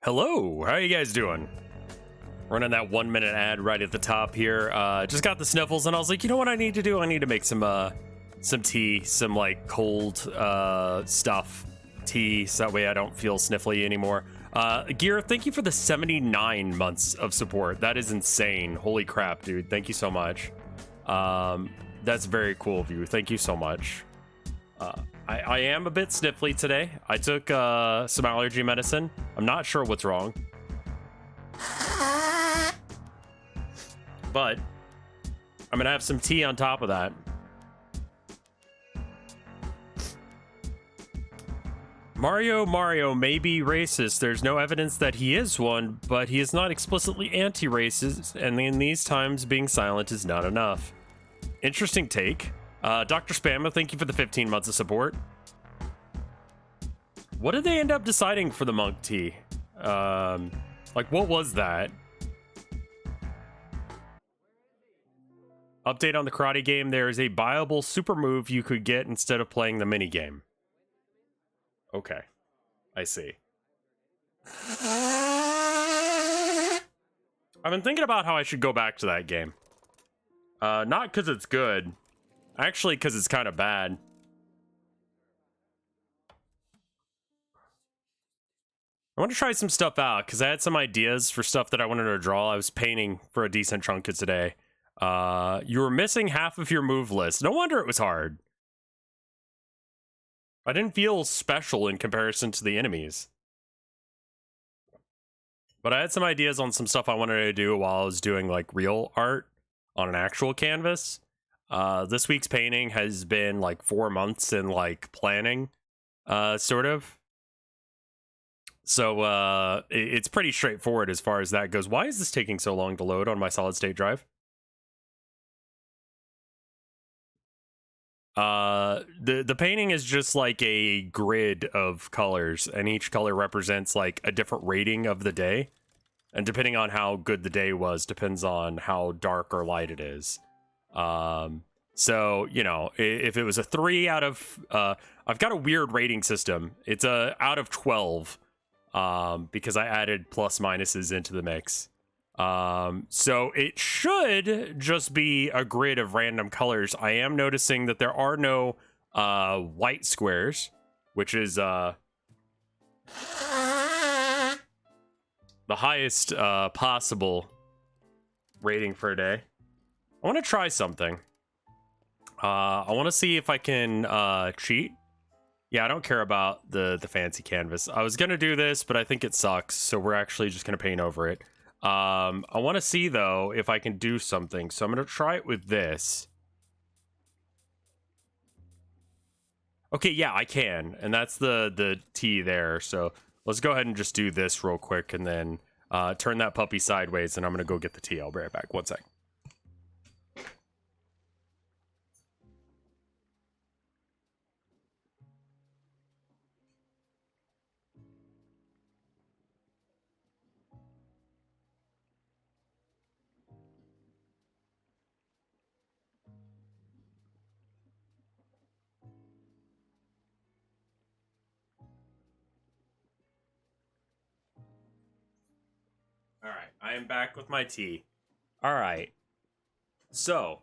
Hello, how you guys doing? Running that 1 minute ad right at the top here. Just got the sniffles and I was like, you know what I need to do? I need to make some tea, some like cold stuff tea, so that way I don't feel sniffly anymore. Gear, thank you for the 79 months of support. That is insane. Holy crap, dude. Thank you so much. That's very cool of you. Thank you so much. I am a bit sniffly today. I took some allergy medicine. I'm not sure what's wrong. But I'm gonna have some tea on top of that. Mario may be racist. There's no evidence that he is one, but he is not explicitly anti-racist, and in these times, being silent is not enough. Interesting take. Dr. Spamma, thank you for the 15 months of support. What did they end up deciding for the monk tea? Like, what was that? Update on the karate game. There is a buyable super move you could get instead of playing the mini game. Okay, I see. I've been thinking about how I should go back to that game. Not because it's good. Actually, because it's kind of bad. I want to try some stuff out, because I had some ideas for stuff that I wanted to draw. I was painting for a decent chunk of today. You were missing half of your move list. No wonder it was hard. I didn't feel special in comparison to the enemies. But I had some ideas on some stuff I wanted to do while I was doing like real art on an actual canvas. This week's painting has been like 4 months in like planning, sort of. So it's pretty straightforward as far as that goes. Why is this taking so long to load on my solid state drive? The painting is just like a grid of colors, and each color represents like a different rating of the day. And depending on how good the day was, depends on how dark or light it is. So, you know, if it was a 3 out of, I've got a weird rating system. It's a out of 12, because I added plus minuses into the mix. So it should just be a grid of random colors. I am noticing that there are no, white squares, which is, the highest, possible rating for a day. I want to try something. I want to see if I can, cheat. Yeah, I don't care about the fancy canvas. I was gonna do this, but I think it sucks, so we're actually just gonna paint over it. I want to see, though, if I can do something, so I'm gonna try it with this. Okay, yeah, I can, and that's the T there, so let's go ahead and just do this real quick, and then turn that puppy sideways, and I'm gonna go get the T. I'll be right back. 1 sec. All right, I am back with my tea. All right, so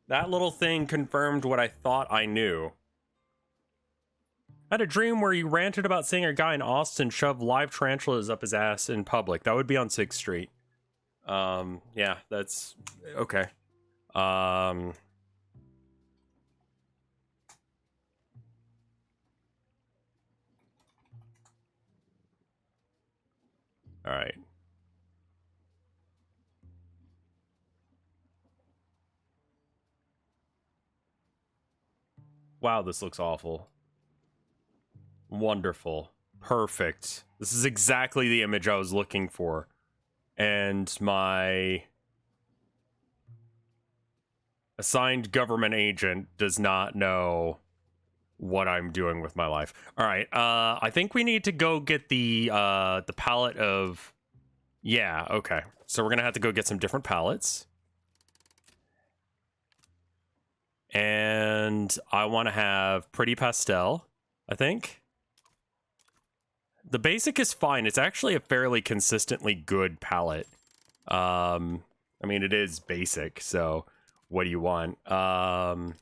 that little thing confirmed what I thought I knew. I had a dream where you ranted about seeing a guy in Austin shove live tarantulas up his ass in public. That would be on 6th Street. Yeah, that's okay. All right. Wow, this looks awful. Wonderful. Perfect. This is exactly the image I was looking for. And my assigned government agent does not know what I'm doing with my life. All right, I think we need to go get the palette of... Yeah, okay. So we're gonna have to go get some different palettes. And I want to have Pretty Pastel, I think. The basic is fine. It's actually a fairly consistently good palette. I mean, it is basic, so what do you want? I'm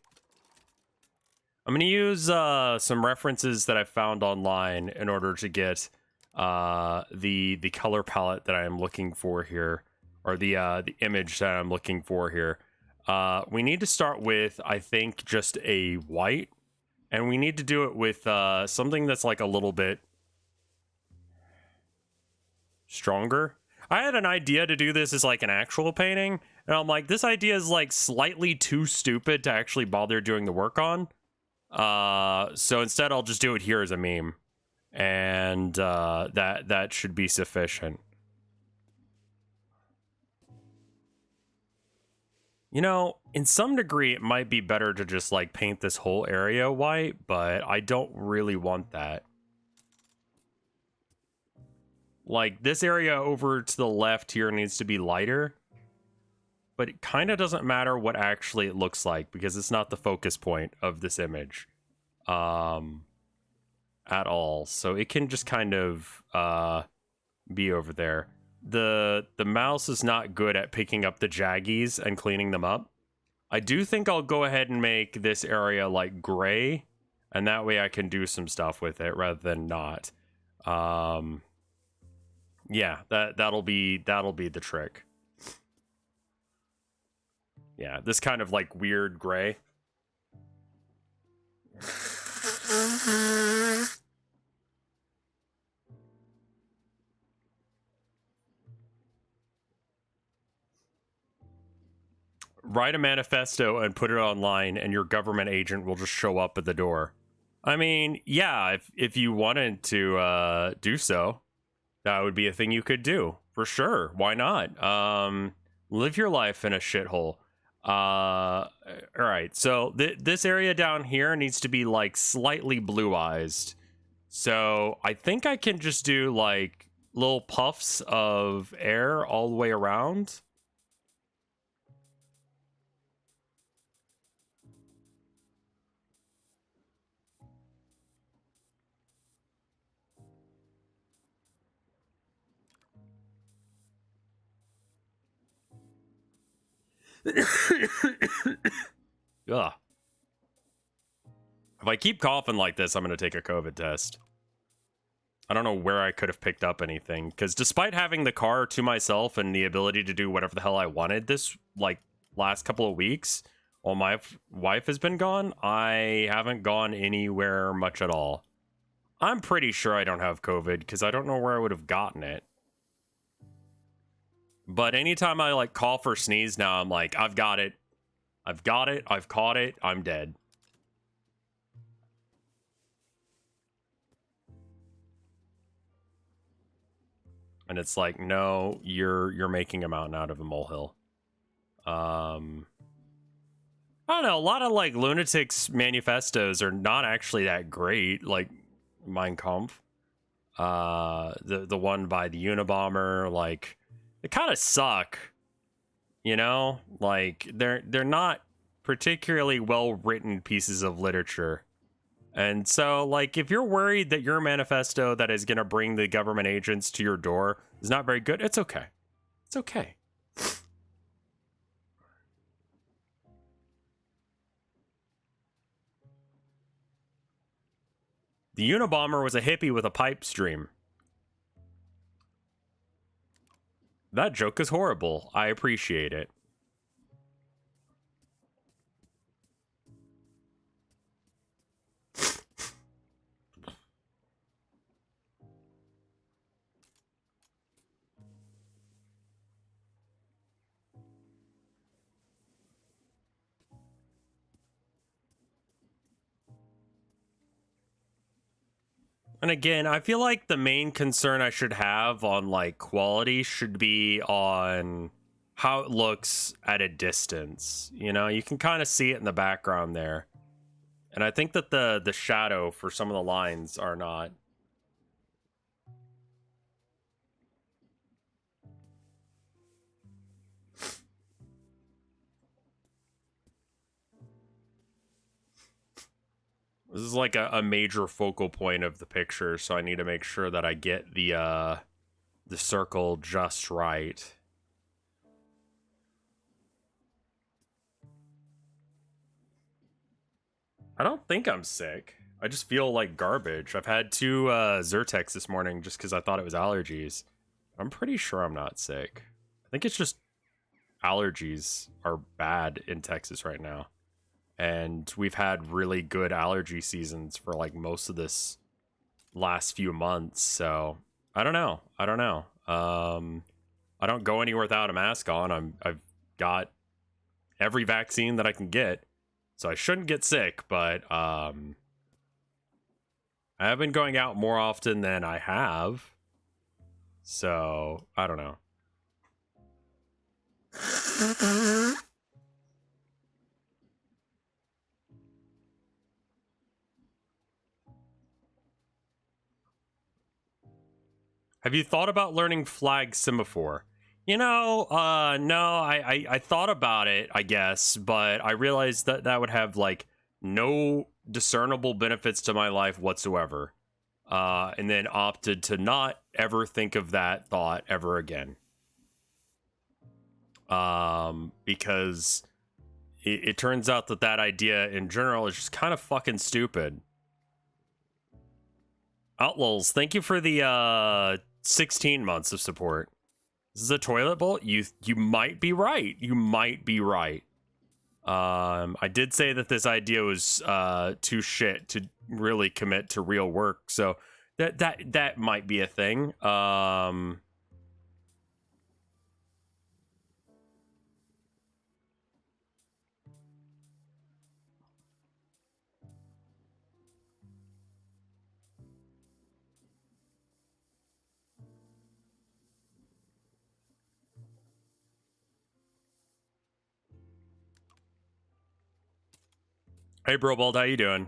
going to use some references that I found online in order to get the color palette that I am looking for here, or the image that I'm looking for here. We need to start with, I think, just a white, and we need to do it with something that's like a little bit stronger. I had an idea to do this as like an actual painting, and I'm like, this idea is like slightly too stupid to actually bother doing the work on. So instead I'll just do it here as a meme, and that should be sufficient. You know, in some degree it might be better to just like paint this whole area white, but I don't really want that. Like, this area over to the left here needs to be lighter, but it kind of doesn't matter what actually it looks like because it's not the focus point of this image at all. So it can just kind of be over there. The mouse is not good at picking up the jaggies and cleaning them up. I do think I'll go ahead and make this area like gray, and that way I can do some stuff with it rather than not. Yeah, that'll be the trick. Yeah, this kind of like weird gray. Write a manifesto and put it online, and your government agent will just show up at the door. I mean, yeah, if you wanted to do so, that would be a thing you could do for sure. Why not? Live your life in a shithole. All right. So this area down here needs to be like slightly blue-eyed. So I think I can just do like little puffs of air all the way around. Ugh. If I keep coughing like this, I'm going to take a COVID test. I don't know where I could have picked up anything, because despite having the car to myself and the ability to do whatever the hell I wanted this, like, last couple of weeks, while my wife has been gone, I haven't gone anywhere much at all. I'm pretty sure I don't have COVID, because I don't know where I would have gotten it. But anytime I, like, cough or sneeze now, I'm like, I've got it. I've got it. I've caught it. I'm dead. And it's like, no, you're making a mountain out of a molehill. I don't know. A lot of like lunatics manifestos are not actually that great. Like Mein Kampf, the one by the Unabomber, like they kind of suck. You know, like they're not particularly well written pieces of literature. And so, like, if you're worried that your manifesto that is going to bring the government agents to your door is not very good, it's okay. It's okay. The Unabomber was a hippie with a pipe stream. That joke is horrible. I appreciate it. And again, I feel like the main concern I should have on like quality should be on how it looks at a distance. You know, you can kind of see it in the background there. And I think that the shadow for some of the lines are not. This is like a major focal point of the picture, so I need to make sure that I get the circle just right. I don't think I'm sick. I just feel like garbage. I've had 2 Zyrtex this morning just because I thought it was allergies. I'm pretty sure I'm not sick. I think it's just allergies are bad in Texas right now. And we've had really good allergy seasons for like most of this last few months. So I don't know. I don't go anywhere without a mask on. I've got every vaccine that I can get. So I shouldn't get sick, but I have been going out more often than I have. So I don't know. Have you thought about learning flag semaphore? No, I thought about it, I guess, but I realized that that would have like no discernible benefits to my life whatsoever. And then opted to not ever think of that thought ever again. Because it turns out that that idea in general is just kind of fucking stupid. Outlaws, thank you for the 16 months of support. This is a toilet bowl? You might be right. You might be right. I did say that this idea was too shit to really commit to real work, so that might be a thing. Hey, Brobald, how you doing?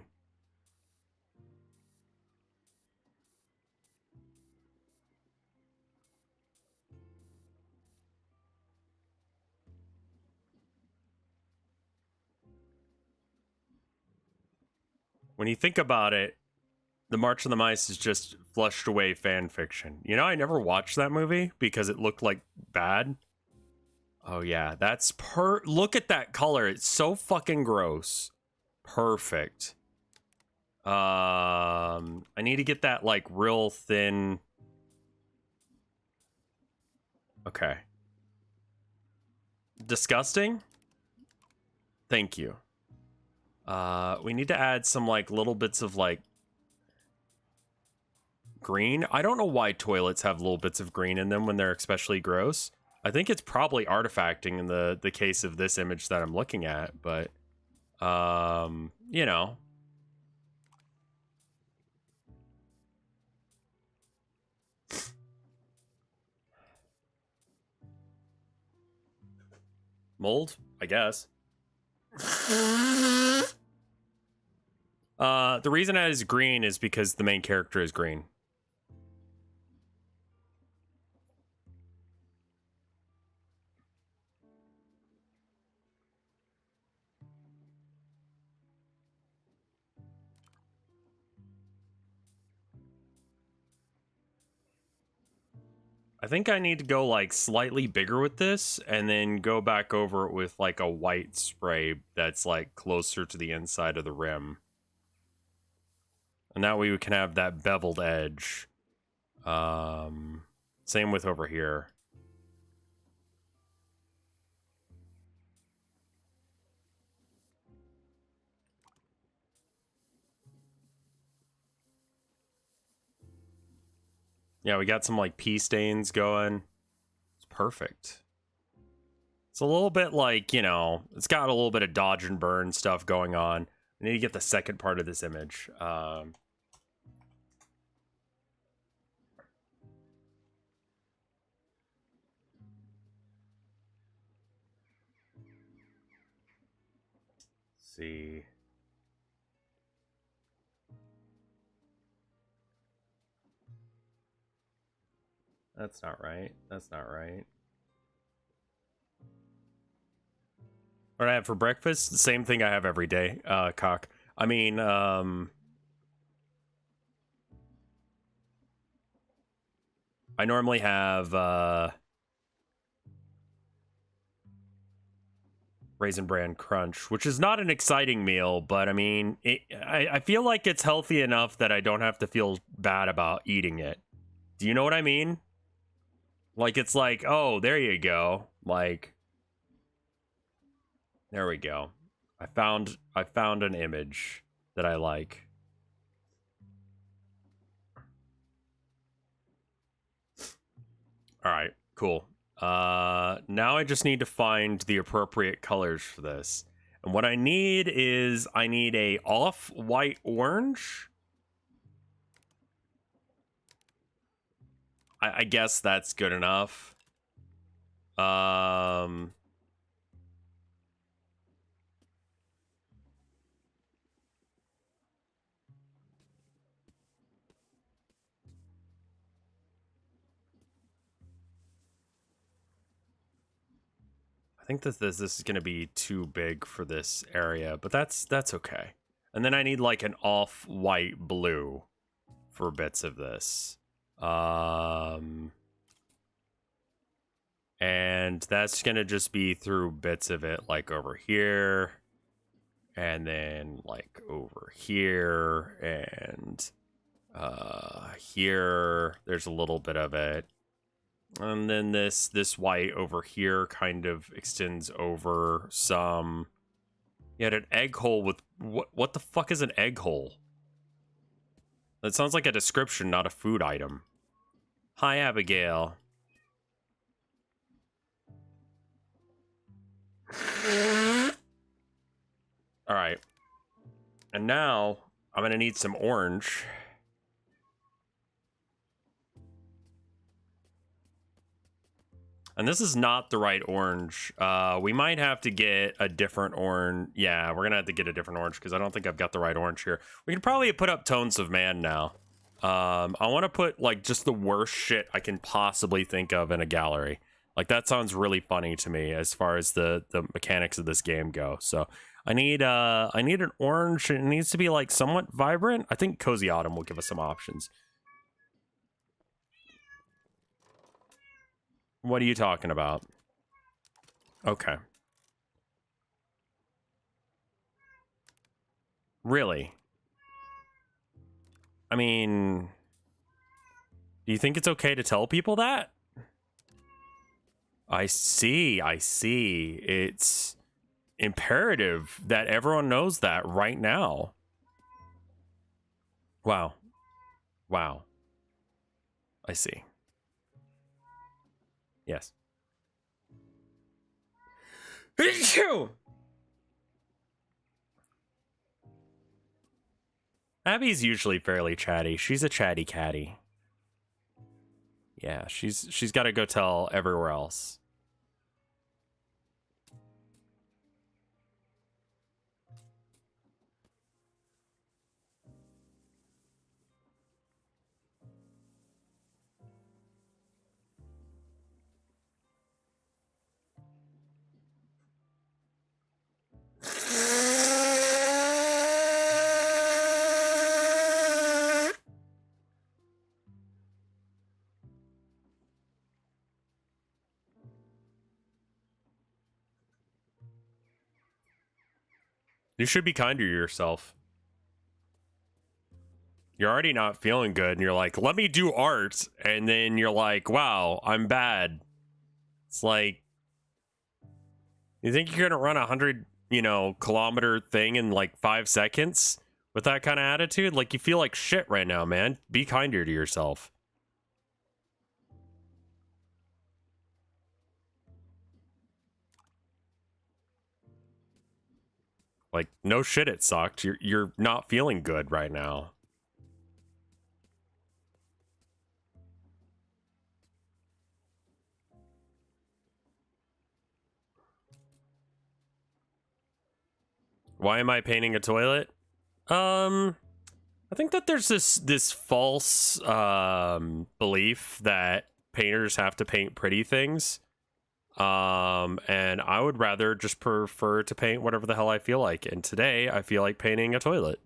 When you think about it, The March of the Mice is just flushed away fan fiction. I never watched that movie because it looked like bad. Oh yeah, that's look at that color. It's so fucking gross. Perfect. I need to get that like real thin. Okay. Disgusting? Thank you. We need to add some like little bits of like green. I don't know why toilets have little bits of green in them when they're especially gross. I think it's probably artifacting in the case of this image that I'm looking at, but you know. Mold, I guess. The reason it is green is because the main character is green. I think I need to go like slightly bigger with this and then go back over it with like a white spray that's like closer to the inside of the rim. And that way we can have that beveled edge. Same with over here. Yeah, we got some like pee stains going. It's perfect. It's a little bit like, it's got a little bit of dodge and burn stuff going on. I need to get the second part of this image. See. That's not right. That's not right. What I have for breakfast, the same thing I have every day, Cock. I mean, I normally have Raisin Bran Crunch, which is not an exciting meal, but I mean, I feel like it's healthy enough that I don't have to feel bad about eating it. Do you know what I mean? Like, it's like, oh, there you go. Like, there we go. I found an image that I like. All right, cool. Now I just need to find the appropriate colors for this. And what I need is I need a off-white orange. I guess that's good enough. I think that this is going to be too big for this area, but that's okay. And then I need like an off-white blue for bits of this. And that's going to just be through bits of it, like over here, and then like over here, and here, there's a little bit of it. And then this white over here kind of extends over some. You had an egg hole with, what the fuck is an egg hole? That sounds like a description, not a food item. Hi, Abigail. All right. And now I'm going to need some orange. And this is not the right orange. We might have to get a different orange. Yeah, we're going to have to get a different orange because I don't think I've got the right orange here. We can probably put up Tones of Man now. I want to put like just the worst shit I can possibly think of in a gallery. Like that sounds really funny to me as far as the mechanics of this game go. So I need an orange. It needs to be like somewhat vibrant. I think Cozy Autumn will give us some options. What are you talking about? Okay. Really? I mean, do you think it's okay to tell people that? I see. It's imperative that everyone knows that right now. Wow. I see. Yes. Abby's usually fairly chatty. She's a chatty catty. Yeah, she's got to go tell everywhere else. You should be kinder to yourself. You're already not feeling good, and you're like, let me do art, and then you're like, wow, I'm bad. It's like, you think you're gonna run 100, kilometer thing in like 5 seconds with that kind of attitude? Like, you feel like shit right now, man. Be kinder to yourself. Like, no shit, it sucked. You're not feeling good right now. Why am I painting a toilet? I think that there's this false belief that painters have to paint pretty things. And I would rather just prefer to paint whatever the hell I feel like. And today I feel like painting a toilet.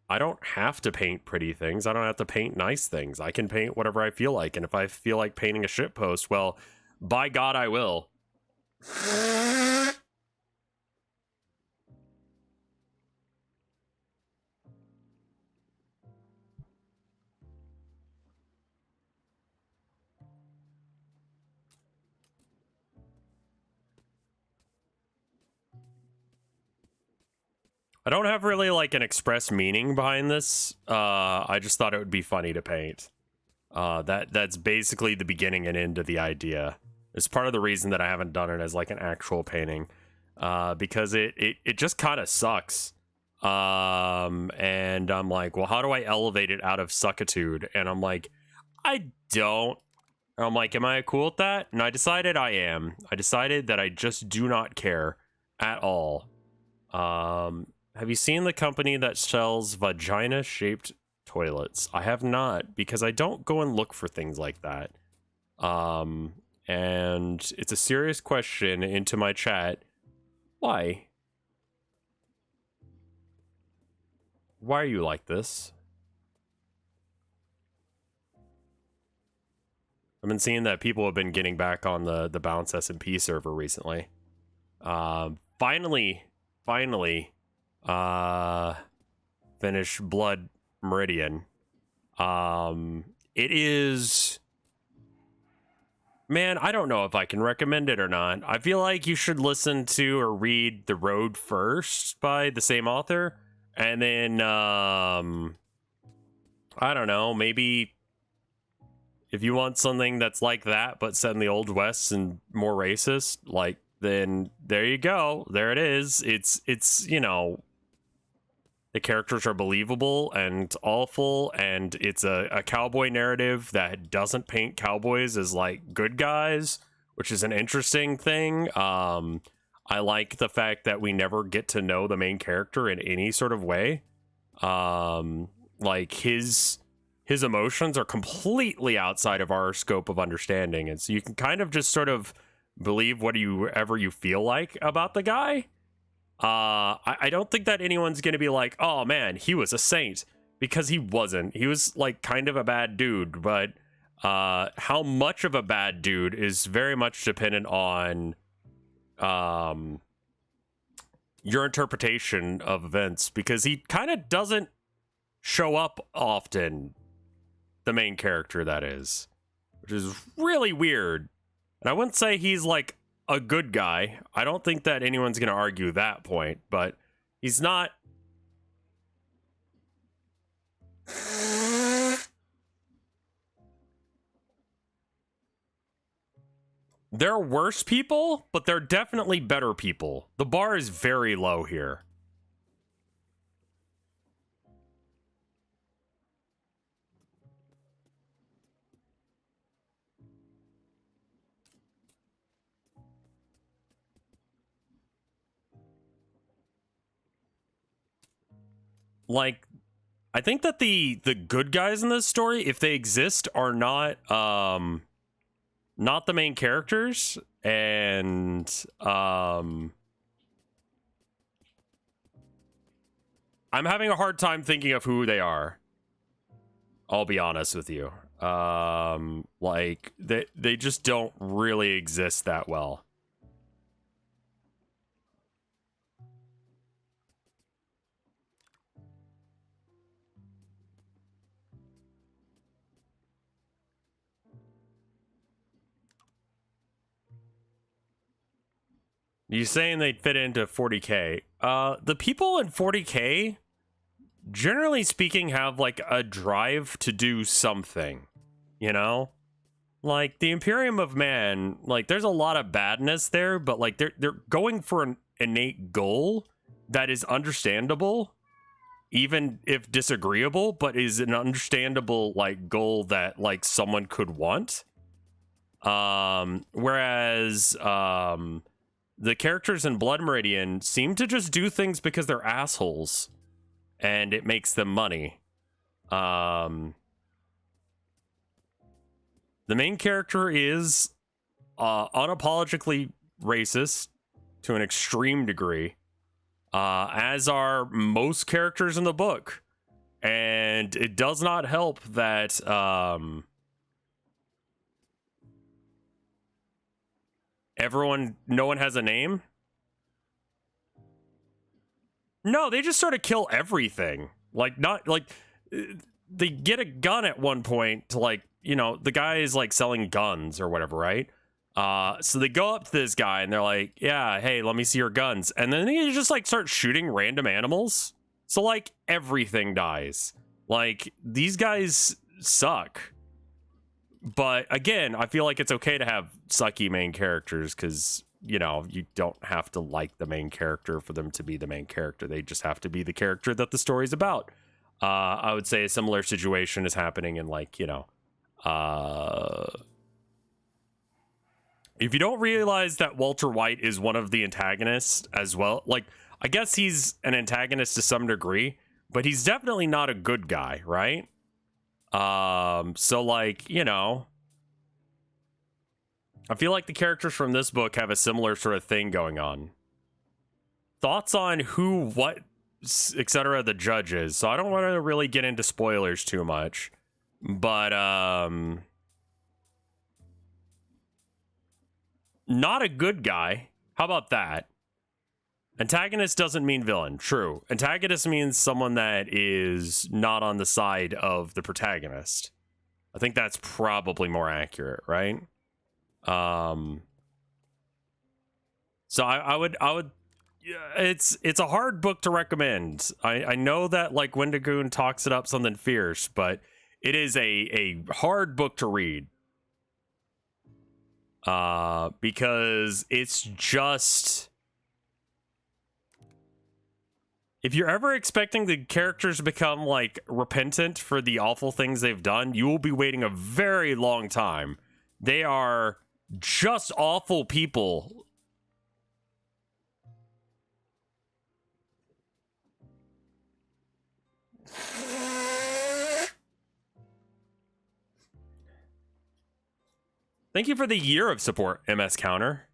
I don't have to paint pretty things. I don't have to paint nice things. I can paint whatever I feel like. And if I feel like painting a shitpost, well, by God, I will. I don't have really like an express meaning behind this. I just thought it would be funny to paint. That's basically the beginning and end of the idea. It's part of the reason that I haven't done it as like an actual painting, because it just kind of sucks. And I'm like, well, how do I elevate it out of suckitude? And I'm like, I don't. And I'm like, am I cool with that? And I decided I am. I decided that I just do not care at all. Have you seen the company that sells vagina-shaped toilets? I have not, because I don't go and look for things like that. And it's a serious question into my chat. Why? Why are you like this? I've been seeing that people have been getting back on the Bounce SMP server recently. Finally, finish Blood Meridian. It is, man, I don't know if I can recommend it or not. I feel like you should listen to or read The Road first by the same author, and then I don't know, maybe if you want something that's like that but set in the Old West and more racist, like, then there you go. There it is. It's you know, the characters are believable and awful, and it's a cowboy narrative that doesn't paint cowboys as like good guys, which is an interesting thing. I like the fact that we never get to know the main character in any sort of way. Like his emotions are completely outside of our scope of understanding, and so you can kind of just sort of believe whatever you feel like about the guy. I don't think that anyone's gonna be like, oh man, he was a saint, because he wasn't. He was like kind of a bad dude, but how much of a bad dude is very much dependent on your interpretation of events, because he kind of doesn't show up often, the main character, that is, which is really weird. And I wouldn't say he's like a good guy. I don't think that anyone's going to argue that point, but he's not. There are worse people, but there are definitely better people. The bar is very low here. Like, I think that the good guys in this story, if they exist, are not the main characters, and I'm having a hard time thinking of who they are. I'll be honest with you. Like they just don't really exist that well. You saying they'd fit into 40K? The people in 40K, generally speaking, have like a drive to do something, you know? Like the Imperium of Man, like there's a lot of badness there, but like they're going for an innate goal that is understandable, even if disagreeable, but is an understandable like goal that like someone could want. Whereas the characters in Blood Meridian seem to just do things because they're assholes and it makes them money. The main character is unapologetically racist to an extreme degree, as are most characters in the book. And it does not help that no one has a name. No, they just sort of kill everything. Like, not like they get a gun at one point to, like, you know, the guy is like selling guns or whatever, right? So they go up to this guy and they're like, yeah, hey, let me see your guns. And then they just like start shooting random animals. So like everything dies. Like, these guys suck. But again, I feel like it's okay to have sucky main characters because, you know, you don't have to like the main character for them to be the main character. They just have to be the character that the story's about. I would say a similar situation is happening in, like, you know, if you don't realize that Walter White is one of the antagonists as well, like, I guess he's an antagonist to some degree, but he's definitely not a good guy, right? So, like, you know, I feel like the characters from this book have a similar sort of thing going on. Thoughts on who, what, etc. the judge is. So I don't want to really get into spoilers too much, but not a good guy. How about that? Antagonist doesn't mean villain. True. Antagonist means someone that is not on the side of the protagonist. I think that's probably more accurate, right? So I would it's a hard book to recommend. I know that, like, Wendigoon talks it up something fierce, but it is a hard book to read. Because it's just, if you're ever expecting the characters to become, like, repentant for the awful things they've done, you will be waiting a very long time. They are just awful people. Thank you for the year of support, MS Counter.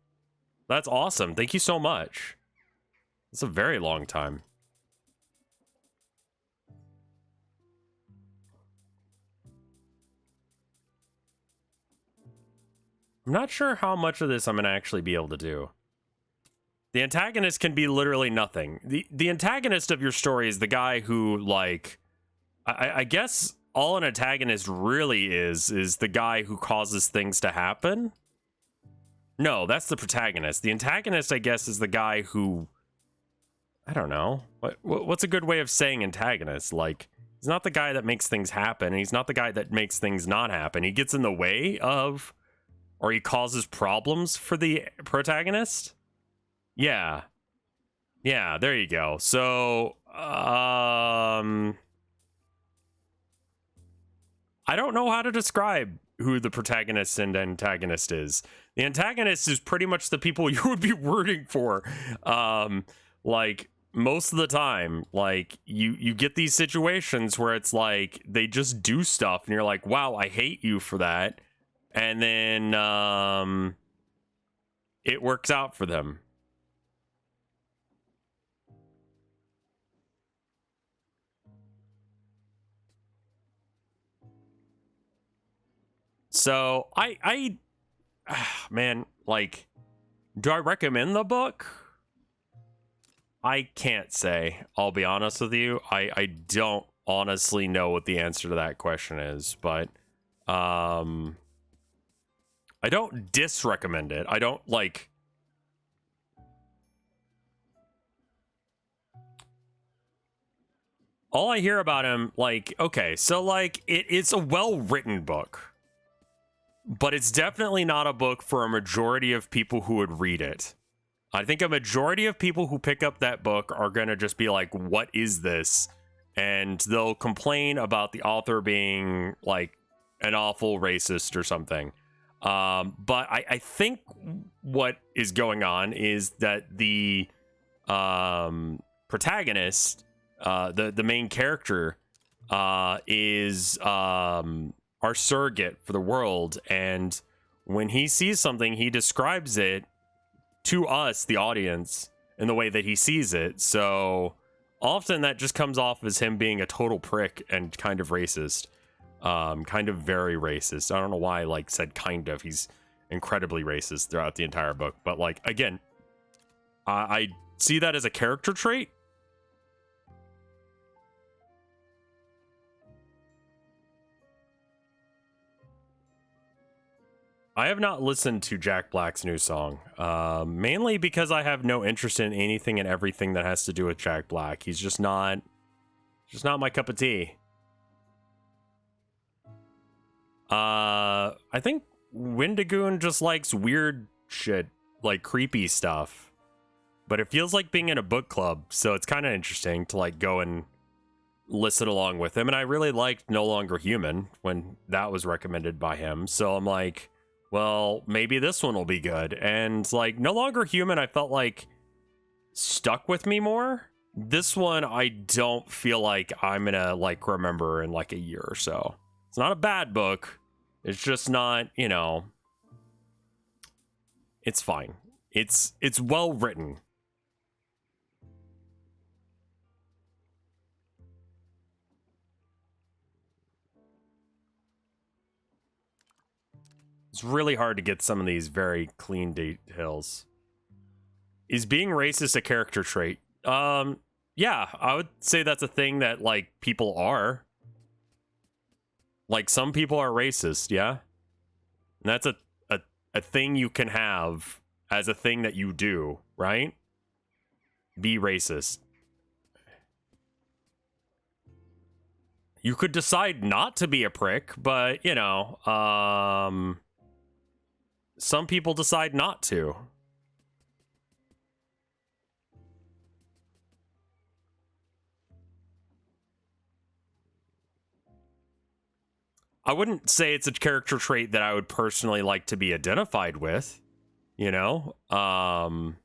That's awesome. Thank you so much. It's a very long time. I'm not sure how much of this I'm going to actually be able to do. The antagonist can be literally nothing. The antagonist of your story is the guy who, like, I guess all an antagonist really is the guy who causes things to happen. No, that's the protagonist. The antagonist, I guess, is the guy who, I don't know. What's a good way of saying antagonist? Like, he's not the guy that makes things happen, and he's not the guy that makes things not happen. He gets in the way of, or he causes problems for the protagonist. Yeah. Yeah, there you go. So, I don't know how to describe who the protagonist and antagonist is. The antagonist is pretty much the people you would be rooting for. Like, most of the time, like, you get these situations where it's like they just do stuff and you're like, wow, I hate you for that. And then it works out for them. So I man, like, do I recommend the book? I can't say. I'll be honest with you. I don't honestly know what the answer to that question is, but I don't disrecommend it. I don't, like, all I hear about him, like, okay, so, like, it's a well-written book, but it's definitely not a book for a majority of people who would read it. I think a majority of people who pick up that book are going to just be like, what is this? And they'll complain about the author being, like, an awful racist or something. But I think what is going on is that the protagonist, the main character, is our surrogate for the world, and when he sees something, he describes it to us, the audience, in the way that he sees it. So often that just comes off as him being a total prick and kind of racist. Kind of very racist. I don't know why I like said kind of. He's incredibly racist throughout the entire book. But like, again, I see that as a character trait. I have not listened to Jack Black's new song, mainly because I have no interest in anything and everything that has to do with Jack Black. He's just not my cup of tea. I think Wendigoon just likes weird shit, like creepy stuff. But it feels like being in a book club, so it's kind of interesting to like go and listen along with him. And I really liked No Longer Human when that was recommended by him. So I'm like, well, maybe this one will be good. And like No Longer Human, I felt like stuck with me more. This one, I don't feel like I'm gonna like remember in like a year or so. It's not a bad book. It's just not, you know, it's fine. It's well written. It's really hard to get some of these very clean details. Is being racist a character trait? Yeah, I would say that's a thing that like people are. Like some people are racist, yeah? And that's a thing you can have as a thing that you do, right? Be racist. You could decide not to be a prick, but, you know, some people decide not to. I wouldn't say it's a character trait that I would personally like to be identified with, you know? And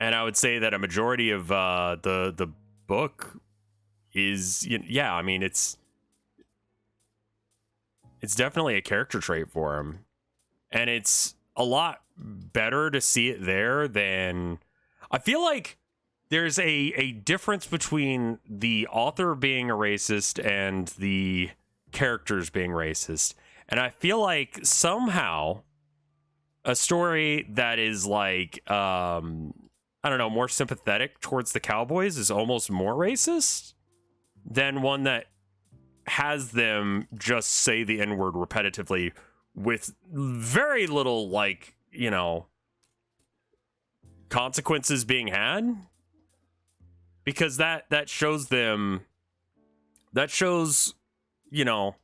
I would say that a majority of the book is, yeah, I mean, it's definitely a character trait for him. And it's a lot better to see it there than... I feel like there's a difference between the author being a racist and the characters being racist. And I feel like somehow a story that is like, I don't know, more sympathetic towards the cowboys is almost more racist than one that has them just say the N-word repetitively with very little, like, you know, consequences being had. Because that shows them, that shows, you know,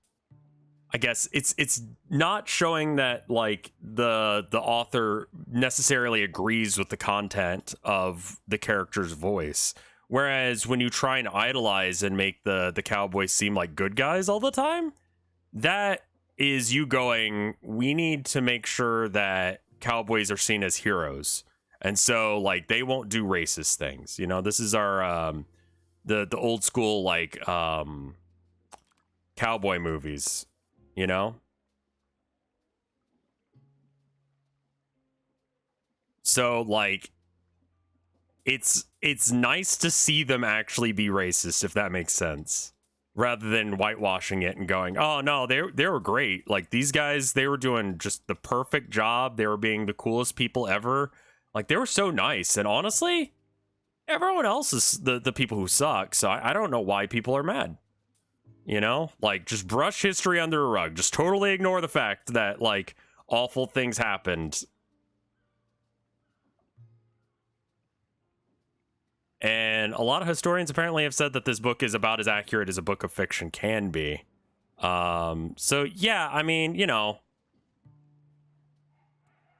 I guess it's not showing that like the author necessarily agrees with the content of the character's voice. Whereas when you try and idolize and make the cowboys seem like good guys all the time, that is you going, we need to make sure that cowboys are seen as heroes. And so, like, they won't do racist things. You know, this is our, the old school, like, cowboy movies, you know? So, like, it's nice to see them actually be racist, if that makes sense. Rather than whitewashing it and going, oh, no, they were great. Like, these guys, they were doing just the perfect job. They were being the coolest people ever. Like, they were so nice. And honestly, everyone else is the people who suck. So I don't know why people are mad. You know? Like, just brush history under a rug. Just totally ignore the fact that, like, awful things happened. And a lot of historians apparently have said that this book is about as accurate as a book of fiction can be. So, yeah, I mean, you know...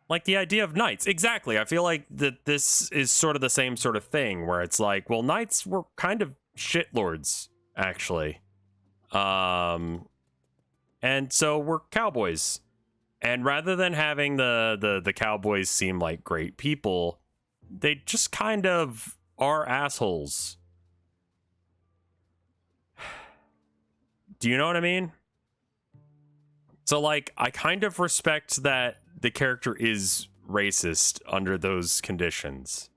Like the idea of knights. Exactly. I feel like that this is sort of the same sort of thing where it's like, well, knights were kind of shitlords, actually. And so we're cowboys. And rather than having the cowboys seem like great people, they just kind of are assholes. Do you know what I mean? So, like, I kind of respect that the character is racist under those conditions.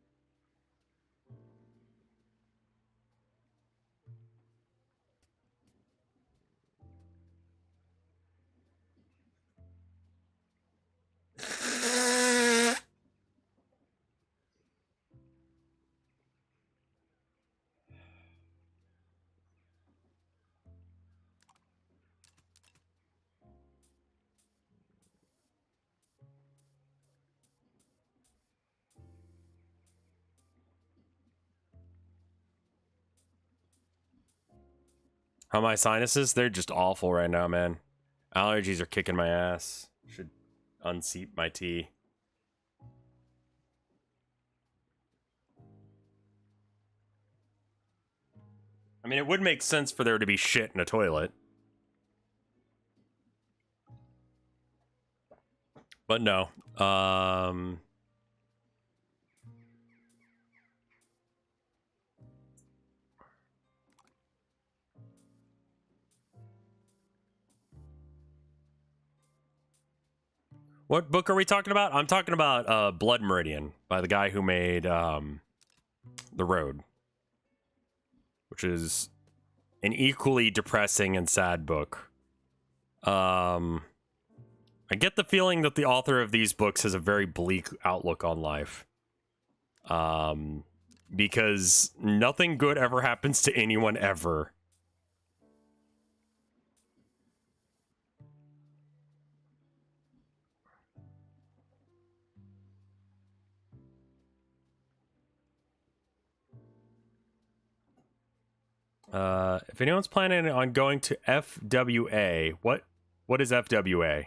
How my sinuses? They're just awful right now, man. Allergies are kicking my ass. Should unseat my tea. I mean, it would make sense for there to be shit in a toilet. But no. What book are we talking about? I'm talking about Blood Meridian by the guy who made The Road, which is an equally depressing and sad book. I get the feeling that the author of these books has a very bleak outlook on life. Because nothing good ever happens to anyone ever. If anyone's planning on going to FWA, what is FWA?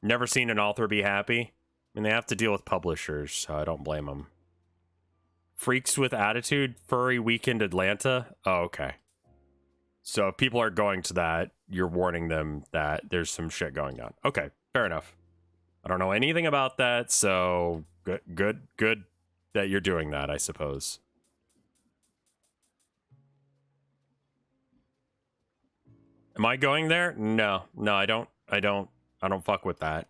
Never seen an author be happy? I mean, they have to deal with publishers, so I don't blame them. Freaks with Attitude, Furry Weekend Atlanta? Oh, okay. So if people are going to that, you're warning them that there's some shit going on. Okay, fair enough. I don't know anything about that, so good that you're doing that, I suppose. Am I going there? No, I don't fuck with that.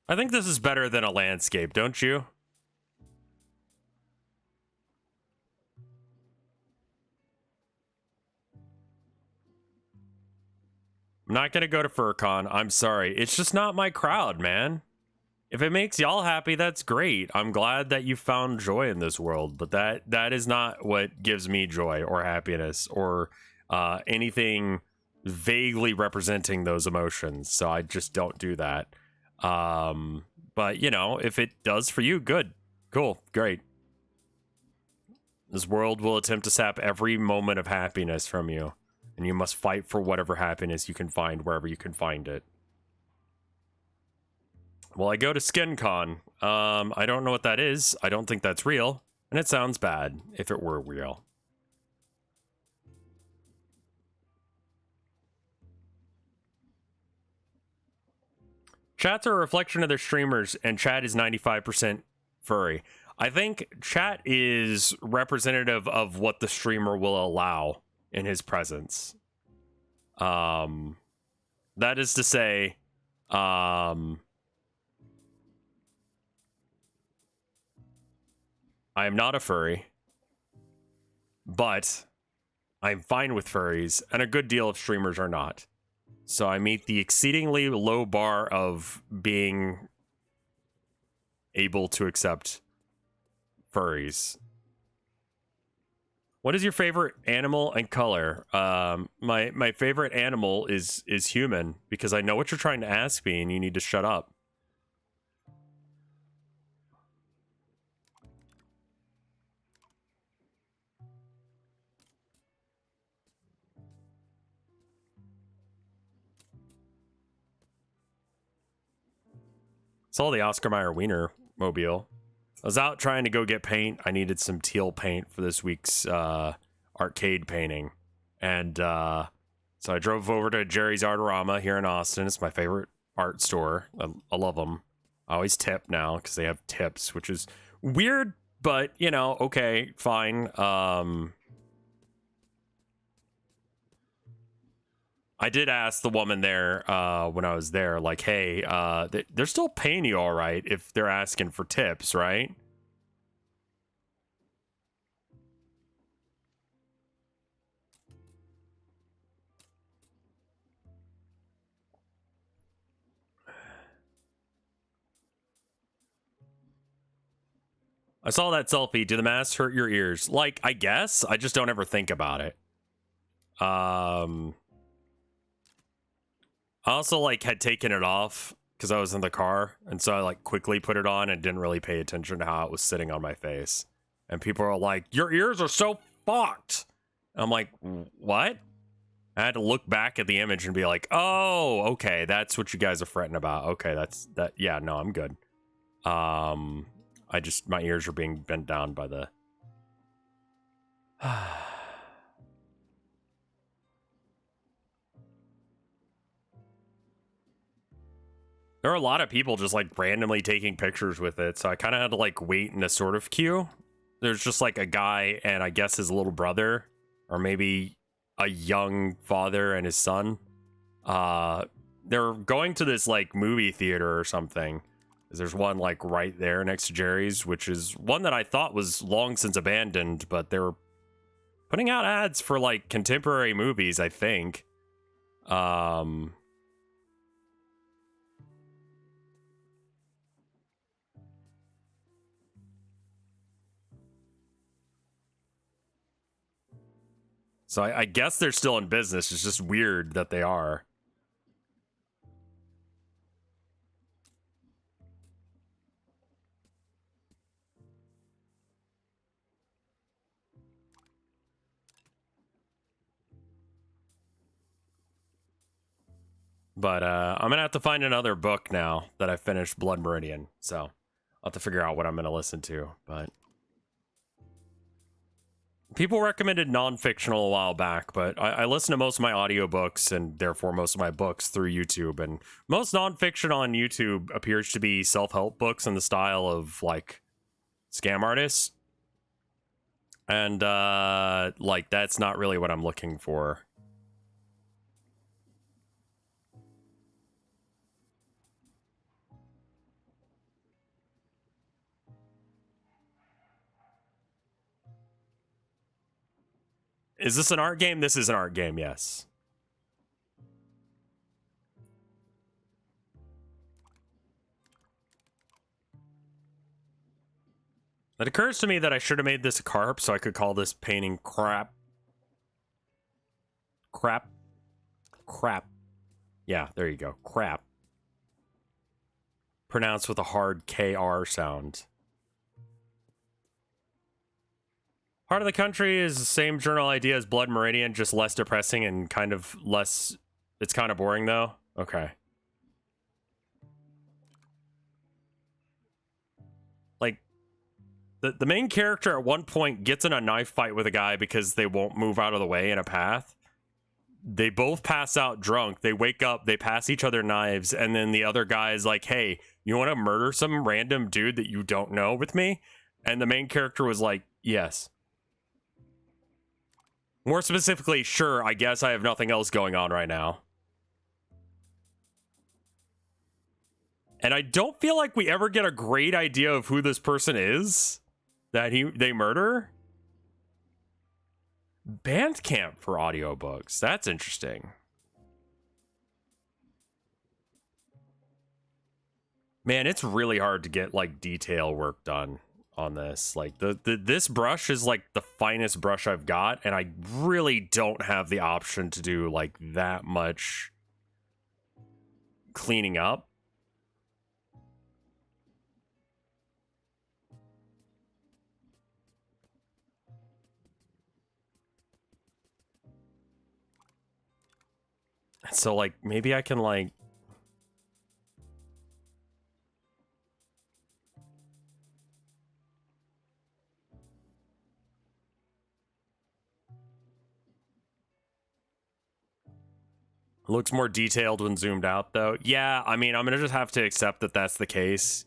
I think this is better than a landscape, don't you? I'm not gonna go to FurCon. I'm sorry. It's just not my crowd, man. If it makes y'all happy, that's great. I'm glad that you found joy in this world, but that is not what gives me joy or happiness or anything vaguely representing those emotions. So I just don't do that. But you know, if it does for you, good, cool, great. This world will attempt to sap every moment of happiness from you, and you must fight for whatever happiness you can find wherever you can find it. Well, I go to SkinCon. I don't know what that is. I don't think that's real, and it sounds bad if it were real. Chats are a reflection of their streamers, and chat is 95% furry. I think chat is representative of what the streamer will allow in his presence. That is to say, I am not a furry, but I'm fine with furries, and a good deal of streamers are not. So I meet the exceedingly low bar of being able to accept furries. What is your favorite animal and color? My favorite animal is human, because I know what you're trying to ask me and you need to shut up. Saw the Oscar Mayer Wiener mobile. I was out trying to go get paint. I needed some teal paint for this week's arcade painting. And so I drove over to Jerry's Artorama here in Austin. It's my favorite art store. I love them. I always tip now because they have tips, which is weird, but, you know, okay, fine. I did ask the woman there when I was there, like, hey, they're still paying you all right if they're asking for tips, right? I saw that selfie. Do the masks hurt your ears? Like, I guess. I just don't ever think about it. I also, like, had taken it off because I was in the car. And so I, like, quickly put it on and didn't really pay attention to how it was sitting on my face. And people are like, your ears are so fucked. And I'm like, what? I had to look back at the image and be like, oh, okay, that's what you guys are fretting about. Okay, that. Yeah, no, I'm good. My ears are being bent down by the... There are a lot of people just, like, randomly taking pictures with it, so I kind of had to, like, wait in a sort of queue. There's just, like, a guy and I guess his little brother, or maybe a young father and his son. They're going to this, like, movie theater or something. There's one, like, right there next to Jerry's, which is one that I thought was long since abandoned, but they're putting out ads for, like, contemporary movies, I think. So I guess they're still in business. It's just weird that they are. But I'm gonna have to find another book now that I finished Blood Meridian. So I'll have to figure out what I'm gonna listen to. But people recommended non-fictional a while back, but I listen to most of my audiobooks and therefore most of my books through YouTube. And most non-fiction on YouTube appears to be self-help books in the style of, like, scam artists. And like, that's not really what I'm looking for. Is this an art game? This is an art game, yes. It occurs to me that I should have made this a carp so I could call this painting crap. Crap. Crap. Yeah, there you go. Crap. Pronounced with a hard KR sound. Part of the country is the same general idea as Blood Meridian, just less depressing and kind of less... It's kind of boring, though? Okay. Like, the main character at one point gets in a knife fight with a guy because they won't move out of the way in a path. They both pass out drunk. They wake up, they pass each other knives, and then the other guy is like, hey, you want to murder some random dude that you don't know with me? And the main character was like, yes. More specifically, sure, I guess I have nothing else going on right now. And I don't feel like we ever get a great idea of who this person is that they murder. Bandcamp for audiobooks. That's interesting. Man, it's really hard to get, like, detail work done on this. Like, this brush is, like, the finest brush I've got, and I really don't have the option to do, like, that much cleaning up. So, like, maybe I can, like... It looks more detailed when zoomed out, though. Yeah, I mean, I'm gonna just have to accept that that's the case,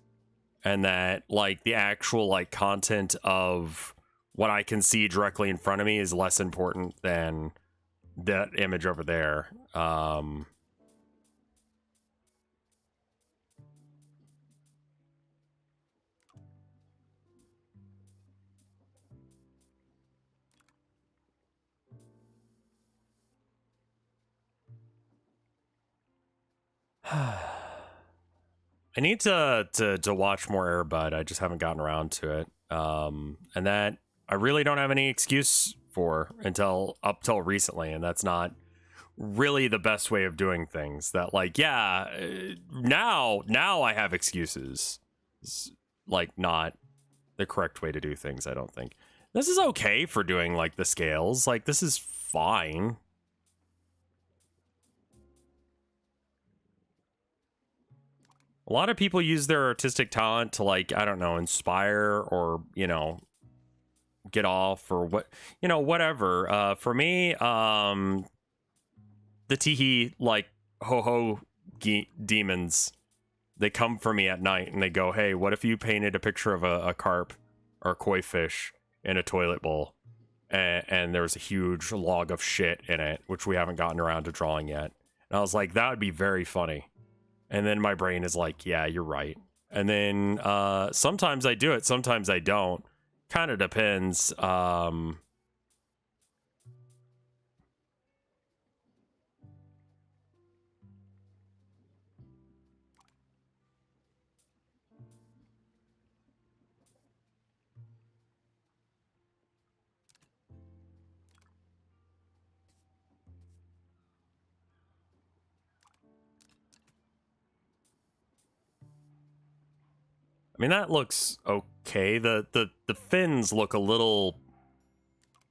and that like the actual like content of what I can see directly in front of me is less important than that image over there. I need to watch more Air Bud. I just haven't gotten around to it. And that I really don't have any excuse for up till recently, and that's not really the best way of doing things. That like, yeah, now I have excuses. It's like not the correct way to do things, I don't think. This is okay for doing like the scales. Like this is fine. A lot of people use their artistic talent to like, I don't know, inspire or, you know, get off or what, you know, whatever. For me, the Teehee like ho-ho demons, they come for me at night and they go, hey, what if you painted a picture of a carp or a koi fish in a toilet bowl? And there was a huge log of shit in it, which we haven't gotten around to drawing yet. And I was like, that would be very funny. And then my brain is like, yeah, you're right. And then sometimes I do it, sometimes I don't. Kind of depends. I mean, that looks okay. The fins look a little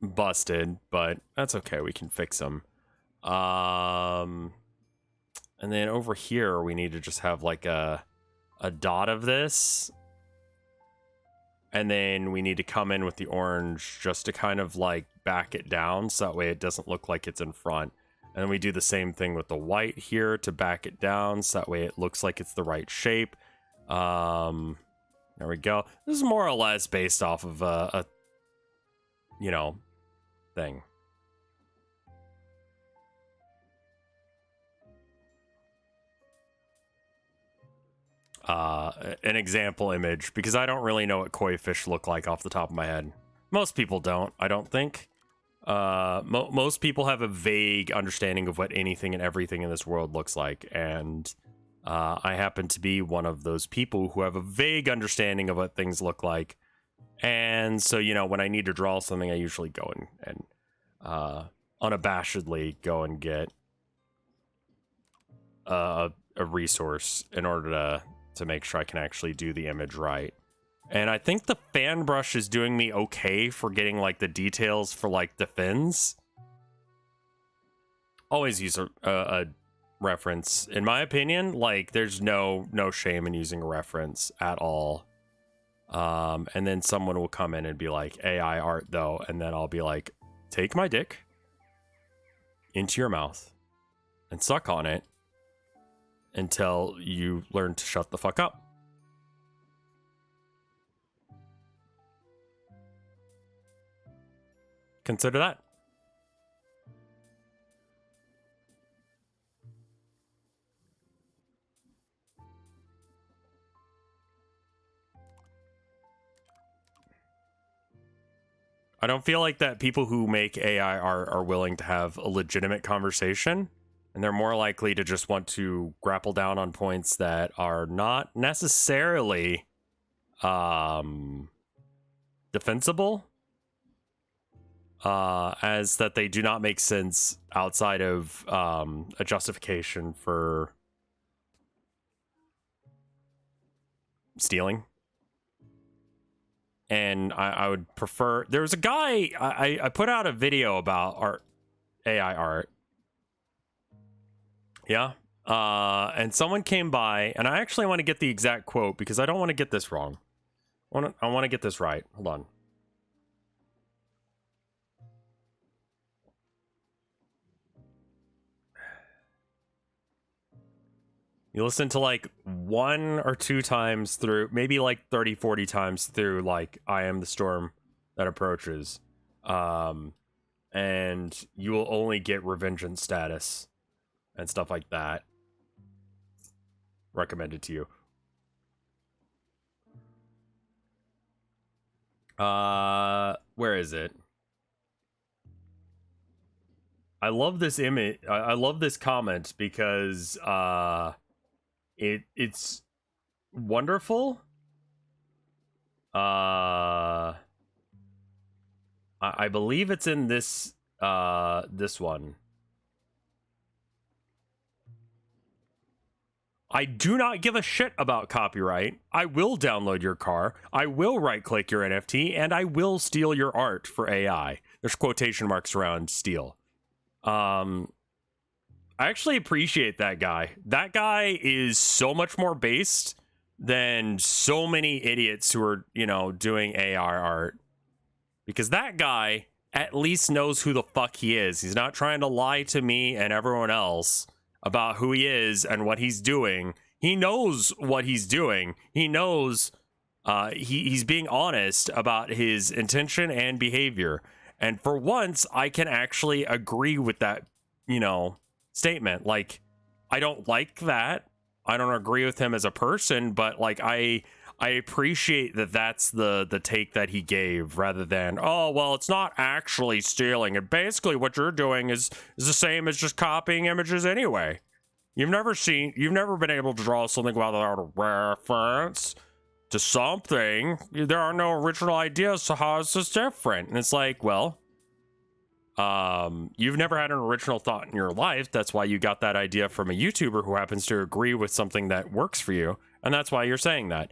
busted, but that's okay. We can fix them. And then over here, we need to just have like a dot of this. And then we need to come in with the orange just to kind of like back it down. So that way it doesn't look like it's in front. And then we do the same thing with the white here to back it down. So that way it looks like it's the right shape. There we go. This is more or less based off of a you know, thing. An example image, because I don't really know what koi fish look like off the top of my head. Most people don't, I don't think. Most people have a vague understanding of what anything and everything in this world looks like, and I happen to be one of those people who have a vague understanding of what things look like. And so, you know, when I need to draw something, I usually go and unabashedly go and get a resource in order to make sure I can actually do the image right. And I think the fan brush is doing me okay for getting like the details for like the fins. Always use a reference, in my opinion. Like there's no shame in using a reference at all. And then someone will come in and be like, AI art though, and then I'll be like, take my dick into your mouth and suck on it until you learn to shut the fuck up. Consider that. I don't feel like that people who make AI art are willing to have a legitimate conversation, and they're more likely to just want to grapple down on points that are not necessarily defensible, as that they do not make sense outside of a justification for stealing. And I would prefer, there was a guy, I put out a video about AI art. Yeah. And someone came by, and I actually want to get the exact quote because I don't want to get this wrong. I want to get this right. Hold on. You listen to like 1 or 2 times through, maybe like 30, 40 times through like I Am the Storm That Approaches. And you will only get revengeance status and stuff like that. Recommended to you. Where is it? I love this image. I love this comment because it's wonderful. I believe it's in this this one. I do not give a shit about copyright. I will download your car. I will right-click your NFT, and I will steal your art for AI. There's quotation marks around steal. I actually appreciate that guy. That guy is so much more based than so many idiots who are, you know, doing AI art. Because that guy at least knows who the fuck he is. He's not trying to lie to me and everyone else about who he is and what he's doing. He knows what he's doing. He knows he's being honest about his intention and behavior. And for once, I can actually agree with that, you know, statement. Like, I don't like that. I don't agree with him as a person, but like I appreciate that that's the take that he gave, rather than, oh, well, it's not actually stealing. And basically what you're doing is the same as just copying images anyway. You've never been able to draw something without a reference to something. There are no original ideas, so how is this different? And it's like, well, you've never had an original thought in your life. That's why you got that idea from a YouTuber who happens to agree with something that works for you. And that's why you're saying that.